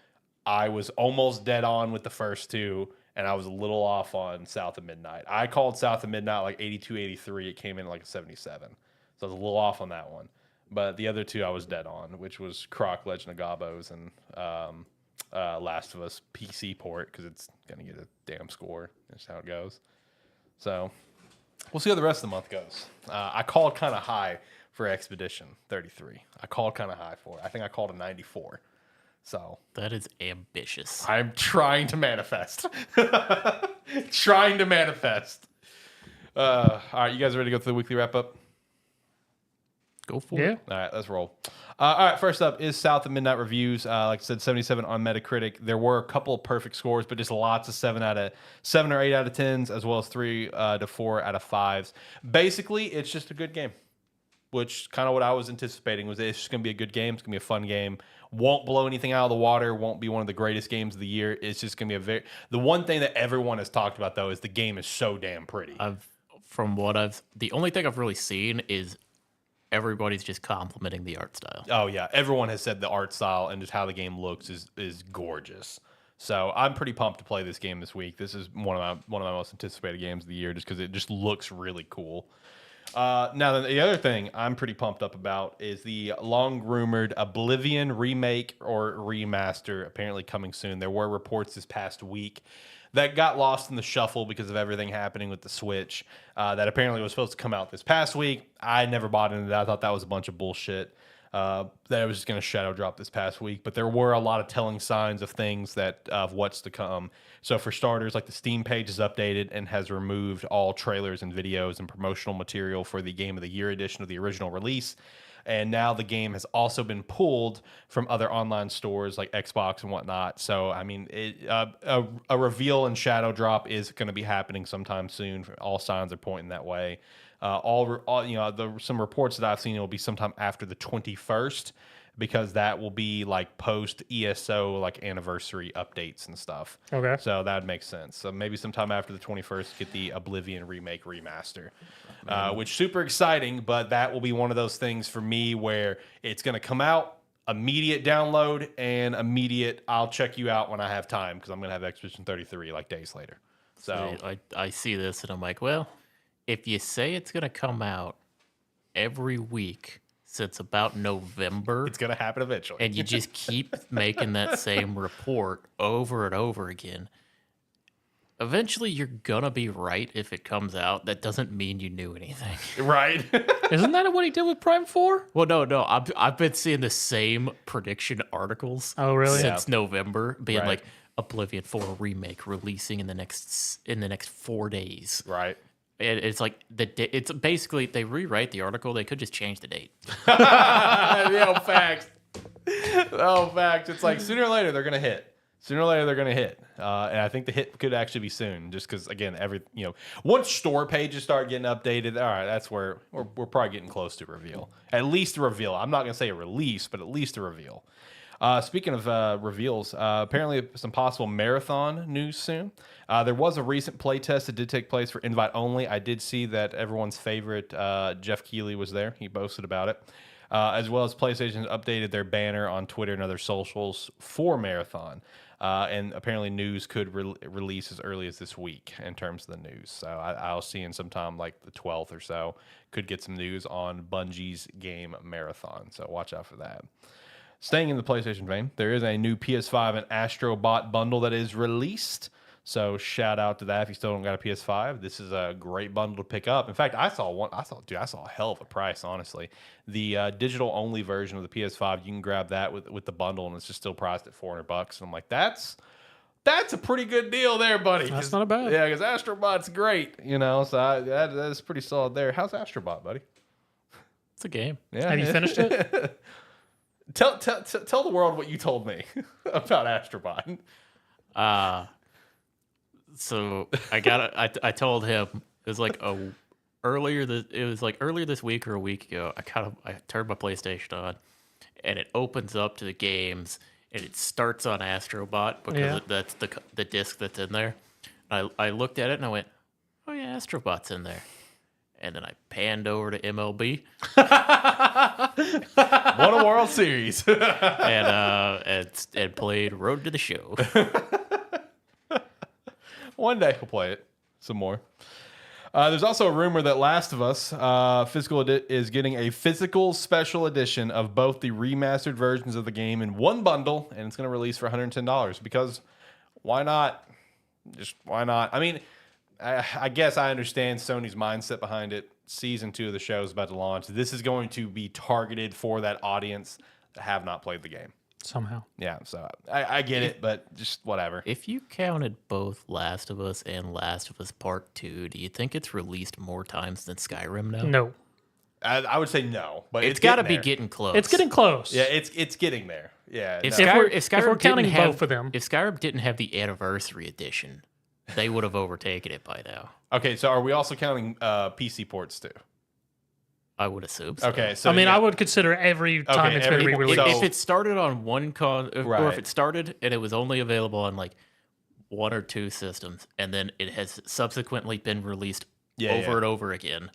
I was almost dead on with the first 2, and I was a little off on South of Midnight. I called South of Midnight like 82, 83. It came in like a 77. So I was a little off on that one. But the other 2 I was dead on, which was Croc, Legend of Gabos, and Last of Us PC port, because it's going to get a damn score. That's how it goes. So we'll see how the rest of the month goes. I called kind of high for Expedition 33. I called kind of high for it. I think I called a 94. So That is ambitious. I'm trying to manifest. Trying to manifest. All right, you guys ready to go through the weekly wrap up? Go for Yeah. it. All right, let's roll. All right, first up is South of Midnight reviews. Like I said, 77 on Metacritic. There were a couple of perfect scores, but just lots of 7 or 8 out of 10s, as well as 3 to 4 out of 5s. Basically, it's just a good game, which kind of what I was anticipating was it's just going to be a good game. It's going to be a fun game. Won't blow anything out of the water. Won't be one of the greatest games of the year. It's just going to be the one thing that everyone has talked about, though, is the game is so damn pretty. The only thing I've really seen is everybody's just complimenting the art style. Oh, yeah. Everyone has said the art style and just how the game looks is gorgeous. So I'm pretty pumped to play this game this week. This is one of my most anticipated games of the year just because it just looks really cool. Now, the other thing I'm pretty pumped up about is the long-rumored Oblivion remake or remaster, apparently coming soon. There were reports this past week that got lost in the shuffle because of everything happening with the Switch that apparently was supposed to come out this past week. I never bought into that. I thought that was a bunch of bullshit. That it was just going to shadow drop this past week. But there were a lot of telling signs of things of what's to come. So for starters, like the Steam page is updated and has removed all trailers and videos and promotional material for the Game of the Year edition of the original release. And now the game has also been pulled from other online stores like Xbox and whatnot. So, I mean, a reveal and shadow drop is going to be happening sometime soon. All signs are pointing that way. Some reports that I've seen, it will be sometime after the 21st. because that will be like post ESO like anniversary updates and stuff. Okay. So that would make sense. So maybe sometime after the 21st, get the Oblivion Remake Remaster, which super exciting, but that will be one of those things for me where it's going to come out, immediate download, and immediate I'll check you out when I have time because I'm going to have Expedition 33 like days later. So I see this and I'm like, well, if you say it's going to come out every week since about November, it's going to happen eventually. and you just keep making that same report over and over again, eventually you're going to be right if it comes out. That doesn't mean you knew anything. Right. Isn't that what he did with Prime 4? Well, no. I've been seeing the same prediction articles since November, being like Oblivion 4 remake releasing in the next 4 days. Right. It's like it's basically they rewrite the article. They could just change the date. Facts. Facts. It's like sooner or later they're gonna hit. Sooner or later they're gonna hit, and I think the hit could actually be soon. Just because again, once store pages start getting updated, all right, that's where we're probably getting close to reveal. At least a reveal. I'm not gonna say a release, but at least a reveal. Speaking of reveals, apparently some possible marathon news soon. There was a recent playtest that did take place for invite only. I did see that everyone's favorite Jeff Keighley was there. He boasted about it. As well as PlayStation updated their banner on Twitter and other socials for marathon. And apparently news could release as early as this week in terms of the news. So I'll see in sometime like the 12th or so. Could get some news on Bungie's game marathon. So watch out for that. Staying in the PlayStation vein, there is a new PS5 and Astro Bot bundle that is released. So shout out to that if you still don't got a PS5. This is a great bundle to pick up. In fact, I saw a hell of a price, honestly. The digital only version of the PS5, you can grab that with the bundle, and it's just still priced at $400. And I'm like, that's a pretty good deal there, buddy. That's not bad. Yeah, because Astrobot's great, so that is pretty solid there. How's Astrobot, buddy? It's a game. Yeah. Have you finished it? Tell the world what you told me about Astrobot. So I told him it was like earlier this week or a week ago. I turned my PlayStation on, and it opens up to the games, and it starts on Astrobot because that's the disc that's in there. I looked at it and I went, oh yeah, Astrobot's in there. And then I panned over to MLB. Won a World Series. and played Road to the Show. One day we'll play it some more. There's also a rumor that Last of Us is getting a physical special edition of both the remastered versions of the game in one bundle, and it's going to release for $110. Because why not? Just why not? I mean, I guess I understand Sony's mindset behind it. Season 2 of the show is about to launch. This is going to be targeted for that audience that have not played the game. Somehow. Yeah, so I get it, but just whatever. If you counted both Last of Us and Last of Us Part 2, do you think it's released more times than Skyrim now? No. I would say no, but it's got to be getting close. It's getting close. Yeah, it's getting there. Yeah. If No. Skyrim counting didn't have, both of them. If Skyrim didn't have the anniversary edition, they would have overtaken it by now. Okay, so are we also counting PC ports too? I would assume so. Okay, so I mean, I would consider every time it's been re-released. If it started on one or Right. if it started and it was only available on like one or two systems, and then it has subsequently been released over and over again,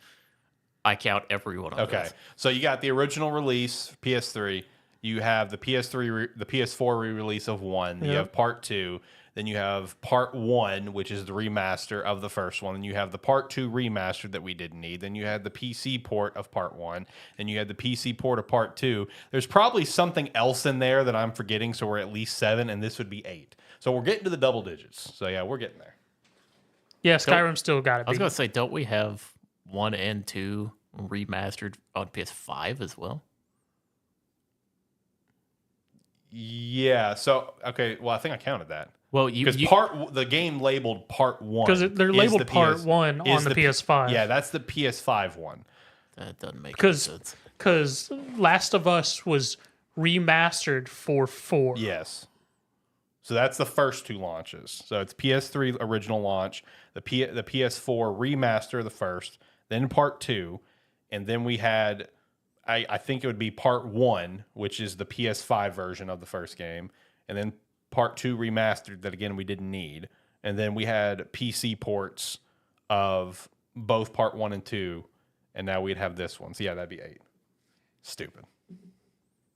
I count every one of those. So you got the original release, PS3. You have the the PS4 re-release of 1. You have Part 2. Then you have Part 1, which is the remaster of the first one. Then you have the Part 2 remaster that we didn't need. Then you had the PC port of Part 1. Then you had the PC port of Part 2. There's probably something else in there that I'm forgetting, so we're at least 7, and this would be 8. So we're getting to the double digits. So yeah, we're getting there. Yeah, Skyrim still got it. I was going to say, don't we have 1 and 2 remastered on PS5 as well? Yeah. So okay. Well, I think I counted that. Well, because the game labeled Part 1 because they're labeled Part 1 on the PS5. Yeah, that's the PS5 one. That doesn't make any sense. Because Last of Us was remastered for 4. Yes. So that's the first 2 launches. So it's PS3 original launch, the PS4 remaster the first, then Part 2, and then we had I think it would be part 1, which is the PS5 version of the first game, and then part 2 remastered that again we didn't need, and then we had PC ports of both part 1 and 2, and now we'd have this one. So yeah, that'd be 8. Stupid.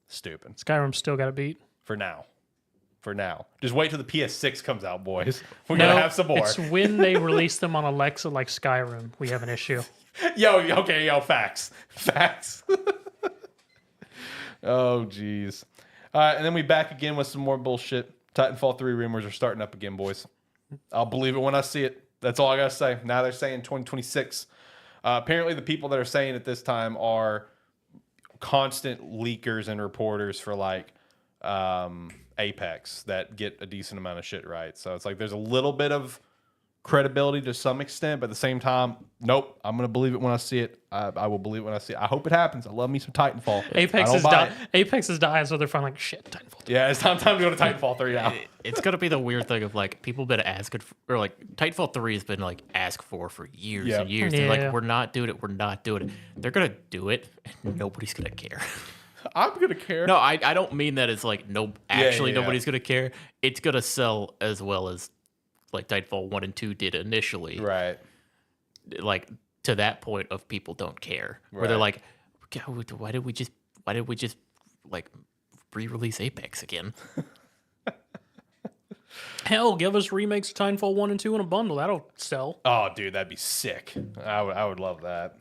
Skyrim still got to beat. For now. Just wait till the PS6 comes out, boys. We're gonna have some more. It's when they release them on Alexa like Skyrim, we have an issue. Facts. Oh, jeez. All right, and then we back again with some more bullshit. Titanfall 3 rumors are starting up again, boys. I'll believe it when I see it. That's all I gotta say. Now they're saying 2026. Apparently, the people that are saying it this time are constant leakers and reporters for like Apex that get a decent amount of shit right. So it's like there's a little bit of credibility to some extent, but at the same time, nope, I'm gonna believe it when I see it. I will believe it when I see it. I hope it happens. I love me some Titanfall. Apex is dying, so they're finally like, shit, Titanfall 3. Yeah, it's time to go to Titanfall 3 now. It's gonna be the weird thing of like people been asking for, or like Titanfall 3 has been like asked for years and years. They're like, we're not doing it. They're gonna do it, and nobody's gonna care. I'm gonna care. No, I don't mean that as like nobody's gonna care. It's gonna sell as well as like Titanfall 1 and 2 did initially. Right. Like to that point of people don't care. Where they're like, why did we just like re-release Apex again? Hell, give us remakes of Titanfall 1 and 2 in a bundle. That'll sell. Oh, dude, that'd be sick. I would love that.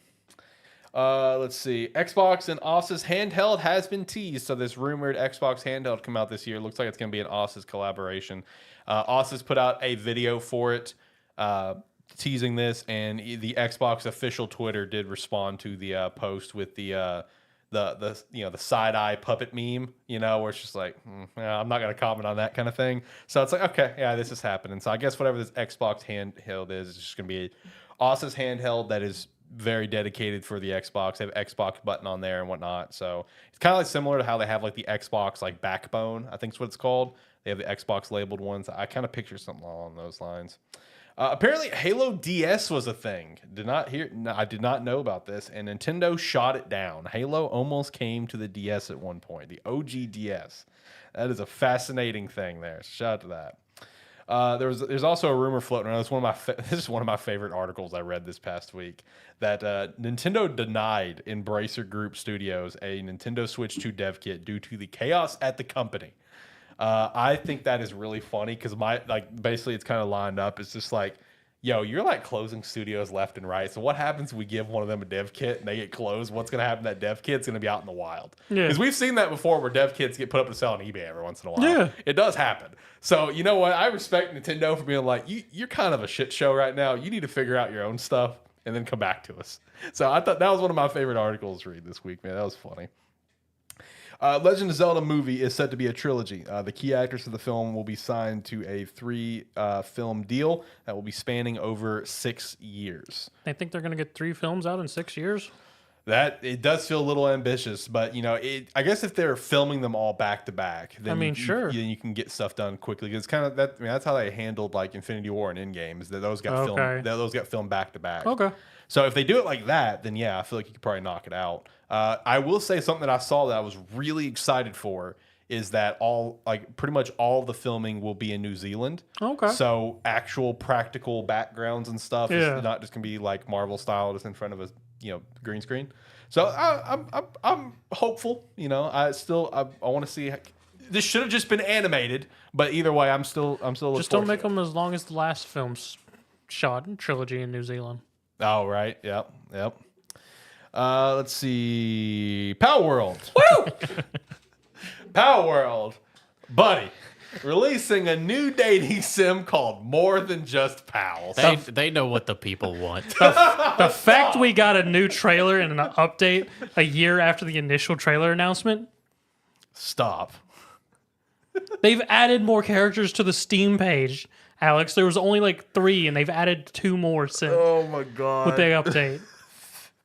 Let's see. Xbox and Asus handheld has been teased. So this rumored Xbox handheld come out this year. Looks like it's going to be an Asus collaboration. Asus put out a video for it, teasing this, and the Xbox official Twitter did respond to the post with the side eye puppet meme, where it's just like, I'm not going to comment on that kind of thing. So it's like, okay, yeah, this is happening. So I guess whatever this Xbox handheld is, it's just going to be an Asus handheld that is very dedicated for the Xbox. They have Xbox button on there and whatnot. So it's kind of like similar to how they have like the Xbox like backbone, I think is what it's called. They have the Xbox labeled ones. I kind of picture something along those lines. Apparently Halo DS was a thing. I did not know about this, and Nintendo shot it down. Halo almost came to the DS at one point, the OG DS. That is a fascinating thing there. Shout out to that. There's also a rumor floating around. This is one of my favorite articles I read this past week, that Nintendo denied Embracer Group Studios a Nintendo Switch 2 dev kit due to the chaos at the company. I think that is really funny because basically it's kind of lined up. It's just like, yo, you're like closing studios left and right. So what happens if we give one of them a dev kit and they get closed? What's going to happen to that dev kit? It's going to be out in the wild. Because we've seen that before where dev kits get put up to sell on eBay every once in a while. Yeah. It does happen. So you know what? I respect Nintendo for being like, you're kind of a shit show right now. You need to figure out your own stuff and then come back to us. So I thought that was one of my favorite articles to read this week, man. That was funny. Legend of Zelda movie is set to be a trilogy. The key actors for the film will be signed to a 3-film deal that will be spanning over 6 years. I think they're going to get 3 films out in 6 years. It does feel a little ambitious, but I guess if they're filming them all back to back, then sure, you can get stuff done quickly. Because kind of that. That's how they handled like Infinity War and Endgame. Is that those got filmed? Those got filmed back to back. Okay. So if they do it like that, then yeah, I feel like you could probably knock it out. I will say something that I saw that I was really excited for is that pretty much all the filming will be in New Zealand. Okay. So actual practical backgrounds and stuff is not just gonna be like Marvel style, just in front of a green screen. So I'm hopeful. I want to see. This should have just been animated, but either way, I'm still just don't make them as long as the last film's shot in trilogy in New Zealand. Oh right, yep. Let's see, Power World. Woo! Power World, buddy. Releasing a new dating sim called More Than Just Pals. They know what the people want. The fact we got a new trailer and an update a year after the initial trailer announcement. Stop. They've added more characters to the Steam page, Alex. There was only like 3, and they've added 2 more since. Oh my god! With the update.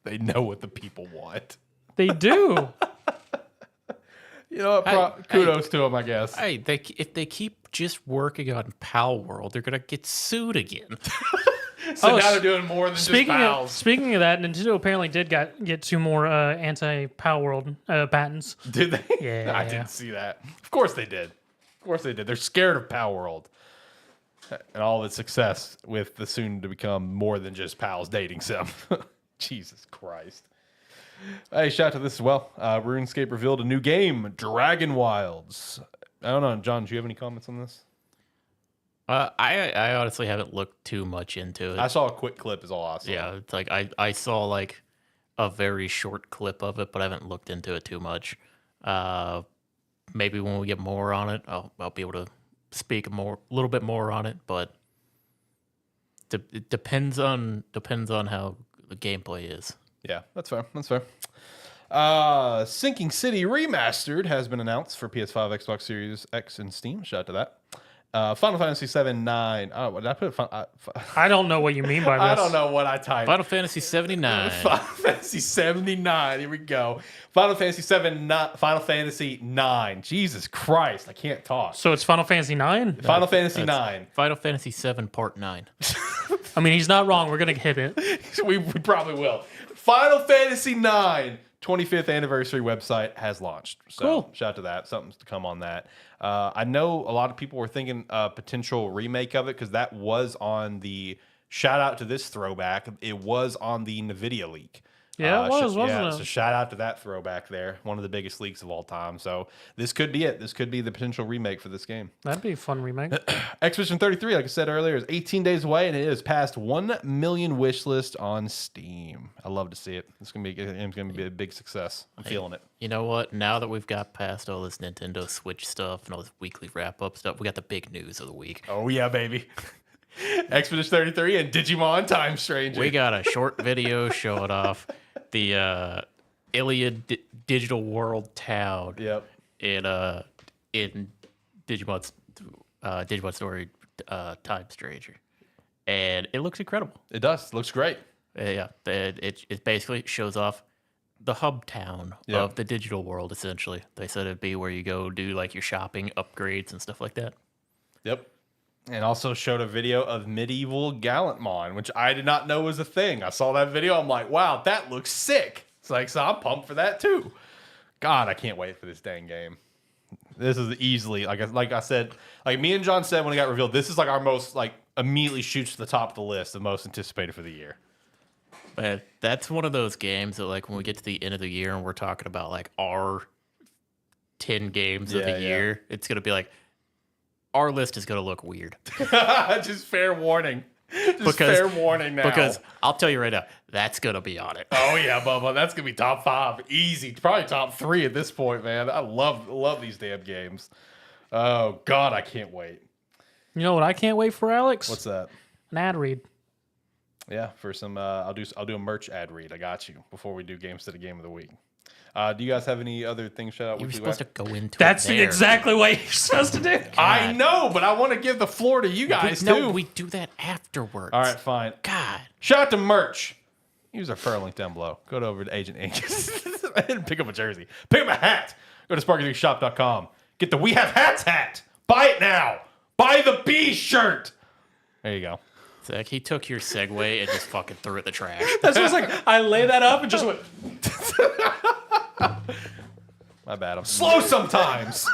They know what the people want. They do. Kudos to them, I guess. If they keep just working on Pal World, they're gonna get sued again. So now they're doing more than just PALs. Speaking of that, Nintendo apparently did get 2 more anti-PAL World patents. Did they? Yeah. I didn't see that. Of course they did. Of course they did. They're scared of PAL World and all of its success with the soon to become more than just pals dating sim. Jesus Christ. Hey, shout out to this as well. RuneScape revealed a new game, Dragon Wilds. I don't know, John, do you have any comments on this? I honestly haven't looked too much into it. I saw a quick clip is all I saw. Yeah, it's like I saw like a very short clip of it, but I haven't looked into it too much. Maybe when we get more on it, I'll be able to speak a little bit more on it, but it depends on how the gameplay is. Yeah, that's fair. That's fair. Sinking City Remastered has been announced for PS5, Xbox Series X, and Steam. Shout out to that. Final Fantasy 7-9. Oh, did I put I don't know what you mean by this. I don't know what I typed. Final Fantasy 79. Final Fantasy 79. Here we go. Final Fantasy 7. Final Fantasy 9. Jesus Christ, I can't talk. So it's Final Fantasy 9? Final Fantasy 9. Final Fantasy 7 Part 9. I mean, he's not wrong. We're going to hit it. we probably will. Final Fantasy 9 25th anniversary website has launched. So cool. Shout out to that. Something's to come on that. I know a lot of people were thinking a potential remake of it because that was on the shout out to this throwback. It was on the NVIDIA leak. Yeah, it was, wasn't it? So shout out to that throwback there. One of the biggest leaks of all time. So this could be it. This could be the potential remake for this game. That'd be a fun remake. Expedition 33, like I said earlier, is 18 days away, and it has passed 1 million wish list on Steam. I love to see it. It's gonna be a big success. I'm feeling it. You know what? Now that we've got past all this Nintendo Switch stuff and all this weekly wrap-up stuff, we got the big news of the week. Oh yeah, baby. Expedition 33 and Digimon Time Stranger. We got a short video showing off the Iliad Digital World town. Yep. In Digimon's Digimon Story Time Stranger, and it looks incredible. It does. It looks great. Yeah, it basically shows off the hub town of the digital world. Essentially, they said it'd be where you go do like your shopping, upgrades, and stuff like that. Yep. And also showed a video of medieval Gallantmon, which I did not know was a thing. I saw that video. I'm like, wow, that looks sick. It's like, so I'm pumped for that too. God, I can't wait for this dang game. This is easily, like I said, like me and John said when it got revealed, this is like our most, like, immediately shoots to the top of the list, the most anticipated for the year. Man, that's one of those games that, like, when we get to the end of the year and we're talking about, like, our 10 games of the year, it's going to be like, our list is going to look weird. Just fair warning. Fair warning now. Because I'll tell you right now, that's going to be on it. Oh, yeah, Bubba. That's going to be top 5. Easy. Probably top 3 at this point, man. I love these damn games. Oh, God, I can't wait. You know what I can't wait for, Alex? What's that? An ad read. Yeah, for some, I'll do a merch ad read. I got you before we do Gamestetic Game of the Week. Do you guys have any other things? Shout out. You were supposed to go into That's it exactly what you're supposed to do. God. I know, but I want to give the floor to you guys too. No, we do that afterwards. All right, fine. God. Shout out to merch. Use our referral link down below. Go over to Agent Inc. and pick up a jersey. Pick up a hat. Go to sparkyshop.com. Get the We Have Hats hat. Buy it now. Buy the B shirt. There you go. Zach, he took your segue and just fucking threw it in the trash. That's what it's like. I lay that up and just went. My bad. I'm slow sometimes.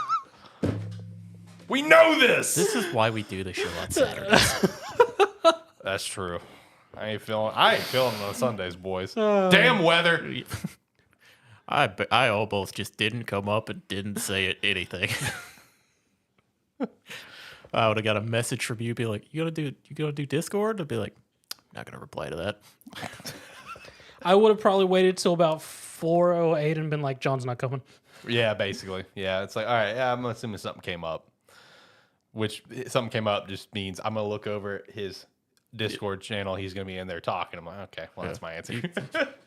We know this. This is why we do the show on Saturdays. That's true. I ain't feeling it on Sundays, boys. Damn weather. I almost just didn't come up and didn't say anything. I would have got a message from you, be like, "You gonna do Discord?" I'd be like, "Not gonna reply to that." I would have probably waited till about 4:08 and been like, "John's not coming." Yeah, basically. Yeah, it's like, all right, yeah, I'm assuming something came up. Which something came up just means I'm gonna look over his Discord channel. He's gonna be in there talking. I'm like, okay, well, that's my answer.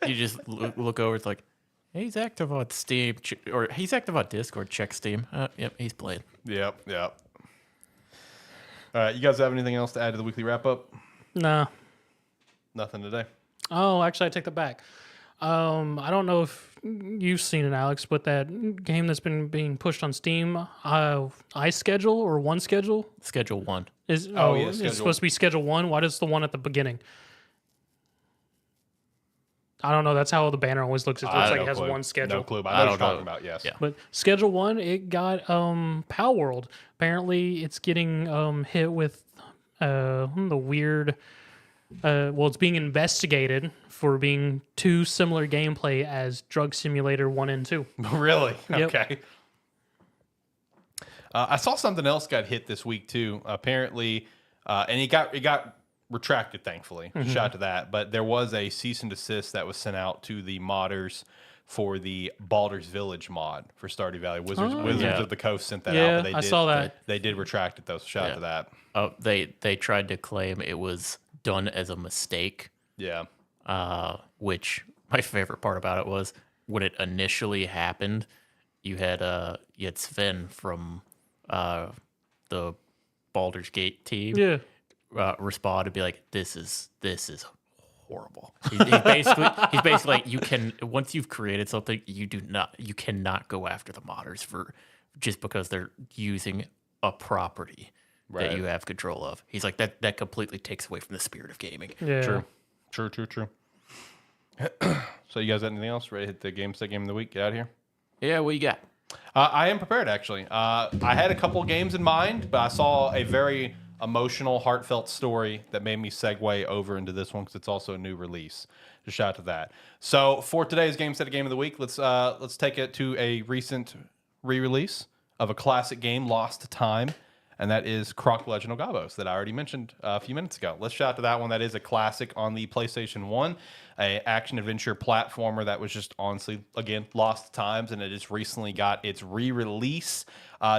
You just look over. It's like, hey, he's active on Steam, or he's active on Discord. Check Steam. Yep, he's playing. Yep. All right, you guys have anything else to add to the weekly wrap up? Nah. Nothing today. Oh, actually, I take that back. I don't know if you've seen it, Alex, but that game that's been being pushed on Steam, iSchedule or One Schedule Schedule 1. is Schedule. it's supposed to be Schedule 1. Why does the one at the beginning? I don't know. That's how the banner always looks. It looks like it has one schedule. No clue. But I know what you're talking about. Yes. Yeah. But Schedule 1, it got Pow World. Apparently, it's getting hit with the weird. Well, it's being investigated for being too similar gameplay as Drug Simulator 1 and 2. Really? Yep. Okay. I saw something else got hit this week too. Apparently, and it got retracted, thankfully. Shout out to that. But there was a cease and desist that was sent out to the modders for the Baldur's Village mod for Stardew Valley. Wizards of the Coast sent that out. But I saw that. They did retract it though. So shout out to that. Oh, they tried to claim it was done as a mistake. Yeah. Which my favorite part about it was when it initially happened, you had Sven from the Baldur's Gate team. Yeah. Respond and be like, "This is horrible." He's basically like, you can, once you've created something, you cannot go after the modders for just because they're using a property that you have control of. He's like, that completely takes away from the spirit of gaming. Yeah. True. So you guys got anything else? Ready to hit the Gamestead game of the week? Get out of here. Yeah, what you got? I am prepared actually. I had a couple games in mind, but I saw a very emotional, heartfelt story that made me segue over into this one because it's also a new release. Just shout out to that. So for today's Gamestead game of the week, let's take it to a recent re-release of a classic game, Lost to Time, and that is Croc Legend of Gabos that I already mentioned a few minutes ago. Let's shout out to that one. That is a classic on the PlayStation 1, a action-adventure platformer that was just honestly, again, lost to times, and it just recently got its re-release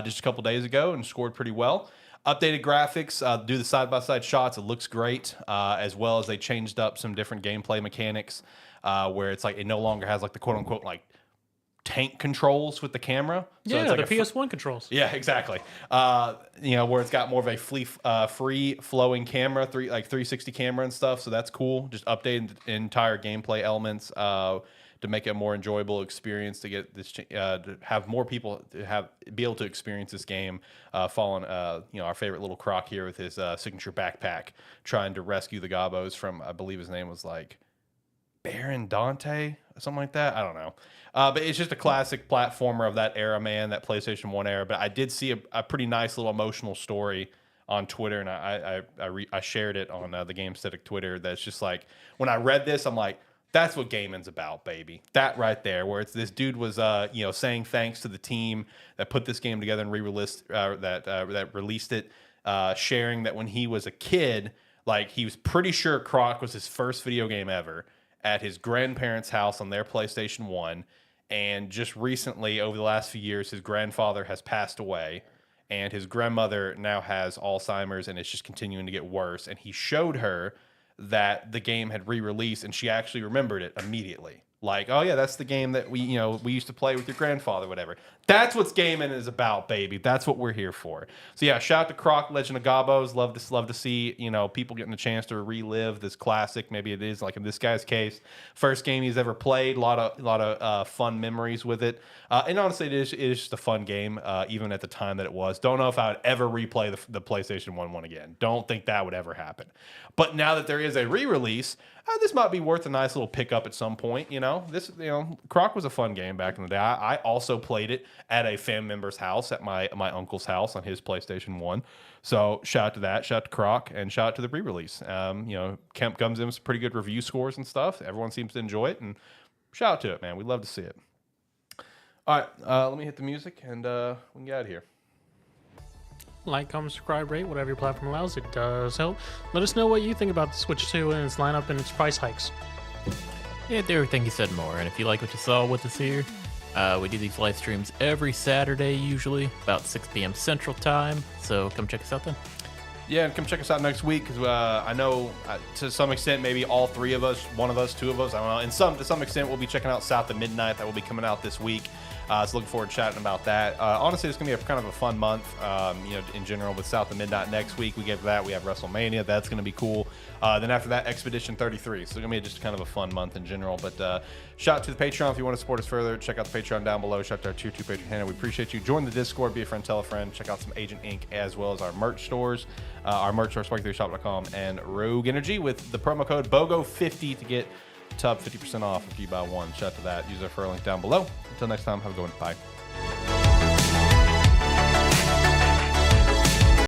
just a couple days ago and scored pretty well. Updated graphics, do the side-by-side shots. It looks great, as well as they changed up some different gameplay mechanics where it's like it no longer has like the quote-unquote like tank controls with the camera. So yeah, it's like the PS1 controls. Yeah, exactly. Where it's got more of a free-flowing camera, 360 camera and stuff. So that's cool. Just updated entire gameplay elements to make it a more enjoyable experience. To get this, to have more people be able to experience this game. Following, our favorite little Croc here with his signature backpack, trying to rescue the Gabos from, I believe his name was like Baron Dante, something like that. I don't know. But it's just a classic platformer of that era, man, that PlayStation 1 era. But I did see a pretty nice little emotional story on Twitter, and I shared it on the Gamestetic Twitter. That's just like, when I read this, I'm like, that's what gaming's about, baby. That right there, where it's this dude was, saying thanks to the team that put this game together and re-released that released it, sharing that when he was a kid, like he was pretty sure Croc was his first video game ever at his grandparents' house on their PlayStation 1. And just recently, over the last few years, his grandfather has passed away, and his grandmother now has Alzheimer's, and it's just continuing to get worse. And he showed her that the game had re-released, and she actually remembered it immediately. Like, oh yeah, that's the game that we used to play with your grandfather, whatever. That's what gaming is about, baby. That's what we're here for. So yeah, shout out to Croc Legend of Gabos. Love to see people getting a chance to relive this classic. Maybe it is like in this guy's case, first game he's ever played. A lot of fun memories with it. And honestly, it is just a fun game, even at the time that it was. Don't know if I would ever replay the PlayStation 1 again. Don't think that would ever happen. But now that there is a re-release, this might be worth a nice little pickup at some point. Croc was a fun game back in the day. I also played it at a family member's house, at my uncle's house on his PlayStation 1. So shout out to that. Shout out to Croc, and shout out to the re-release. Kemp comes in with some pretty good review scores and stuff. Everyone seems to enjoy it, and shout out to it, man. We'd love to see it. All right, let me hit the music, and we can get out of here. Like, comment, subscribe, rate, whatever your platform allows. It does help. Let us know what you think about the Switch 2 and its lineup and its price hikes. Yeah, do everything you said more. And if you like what you saw with us here, we do these live streams every Saturday, usually about 6 p.m. Central Time. So come check us out then. Yeah, and come check us out next week, because I know to some extent maybe all three of us, one of us, two of us, I don't know. And to some extent we'll be checking out South of Midnight. That will be coming out this week. So looking forward to chatting about that. Honestly, it's going to be kind of a fun month, in general with South of Midnight next week. We get that. We have WrestleMania. That's going to be cool. Then after that, Expedition 33. So it's going to be just kind of a fun month in general. But shout out to the Patreon if you want to support us further. Check out the Patreon down below. Shout out to our Tier 2 Patreon handle. We appreciate you. Join the Discord. Be a friend. Tell a friend. Check out some Agent Inc. as well as our merch stores. Our merch store, Spike3shop.com, and Rogue Energy with the promo code BOGO50 to get Tub 50% off if you buy one. Shout out to that. Use our referral link down below. Until next time, have a good one. Bye.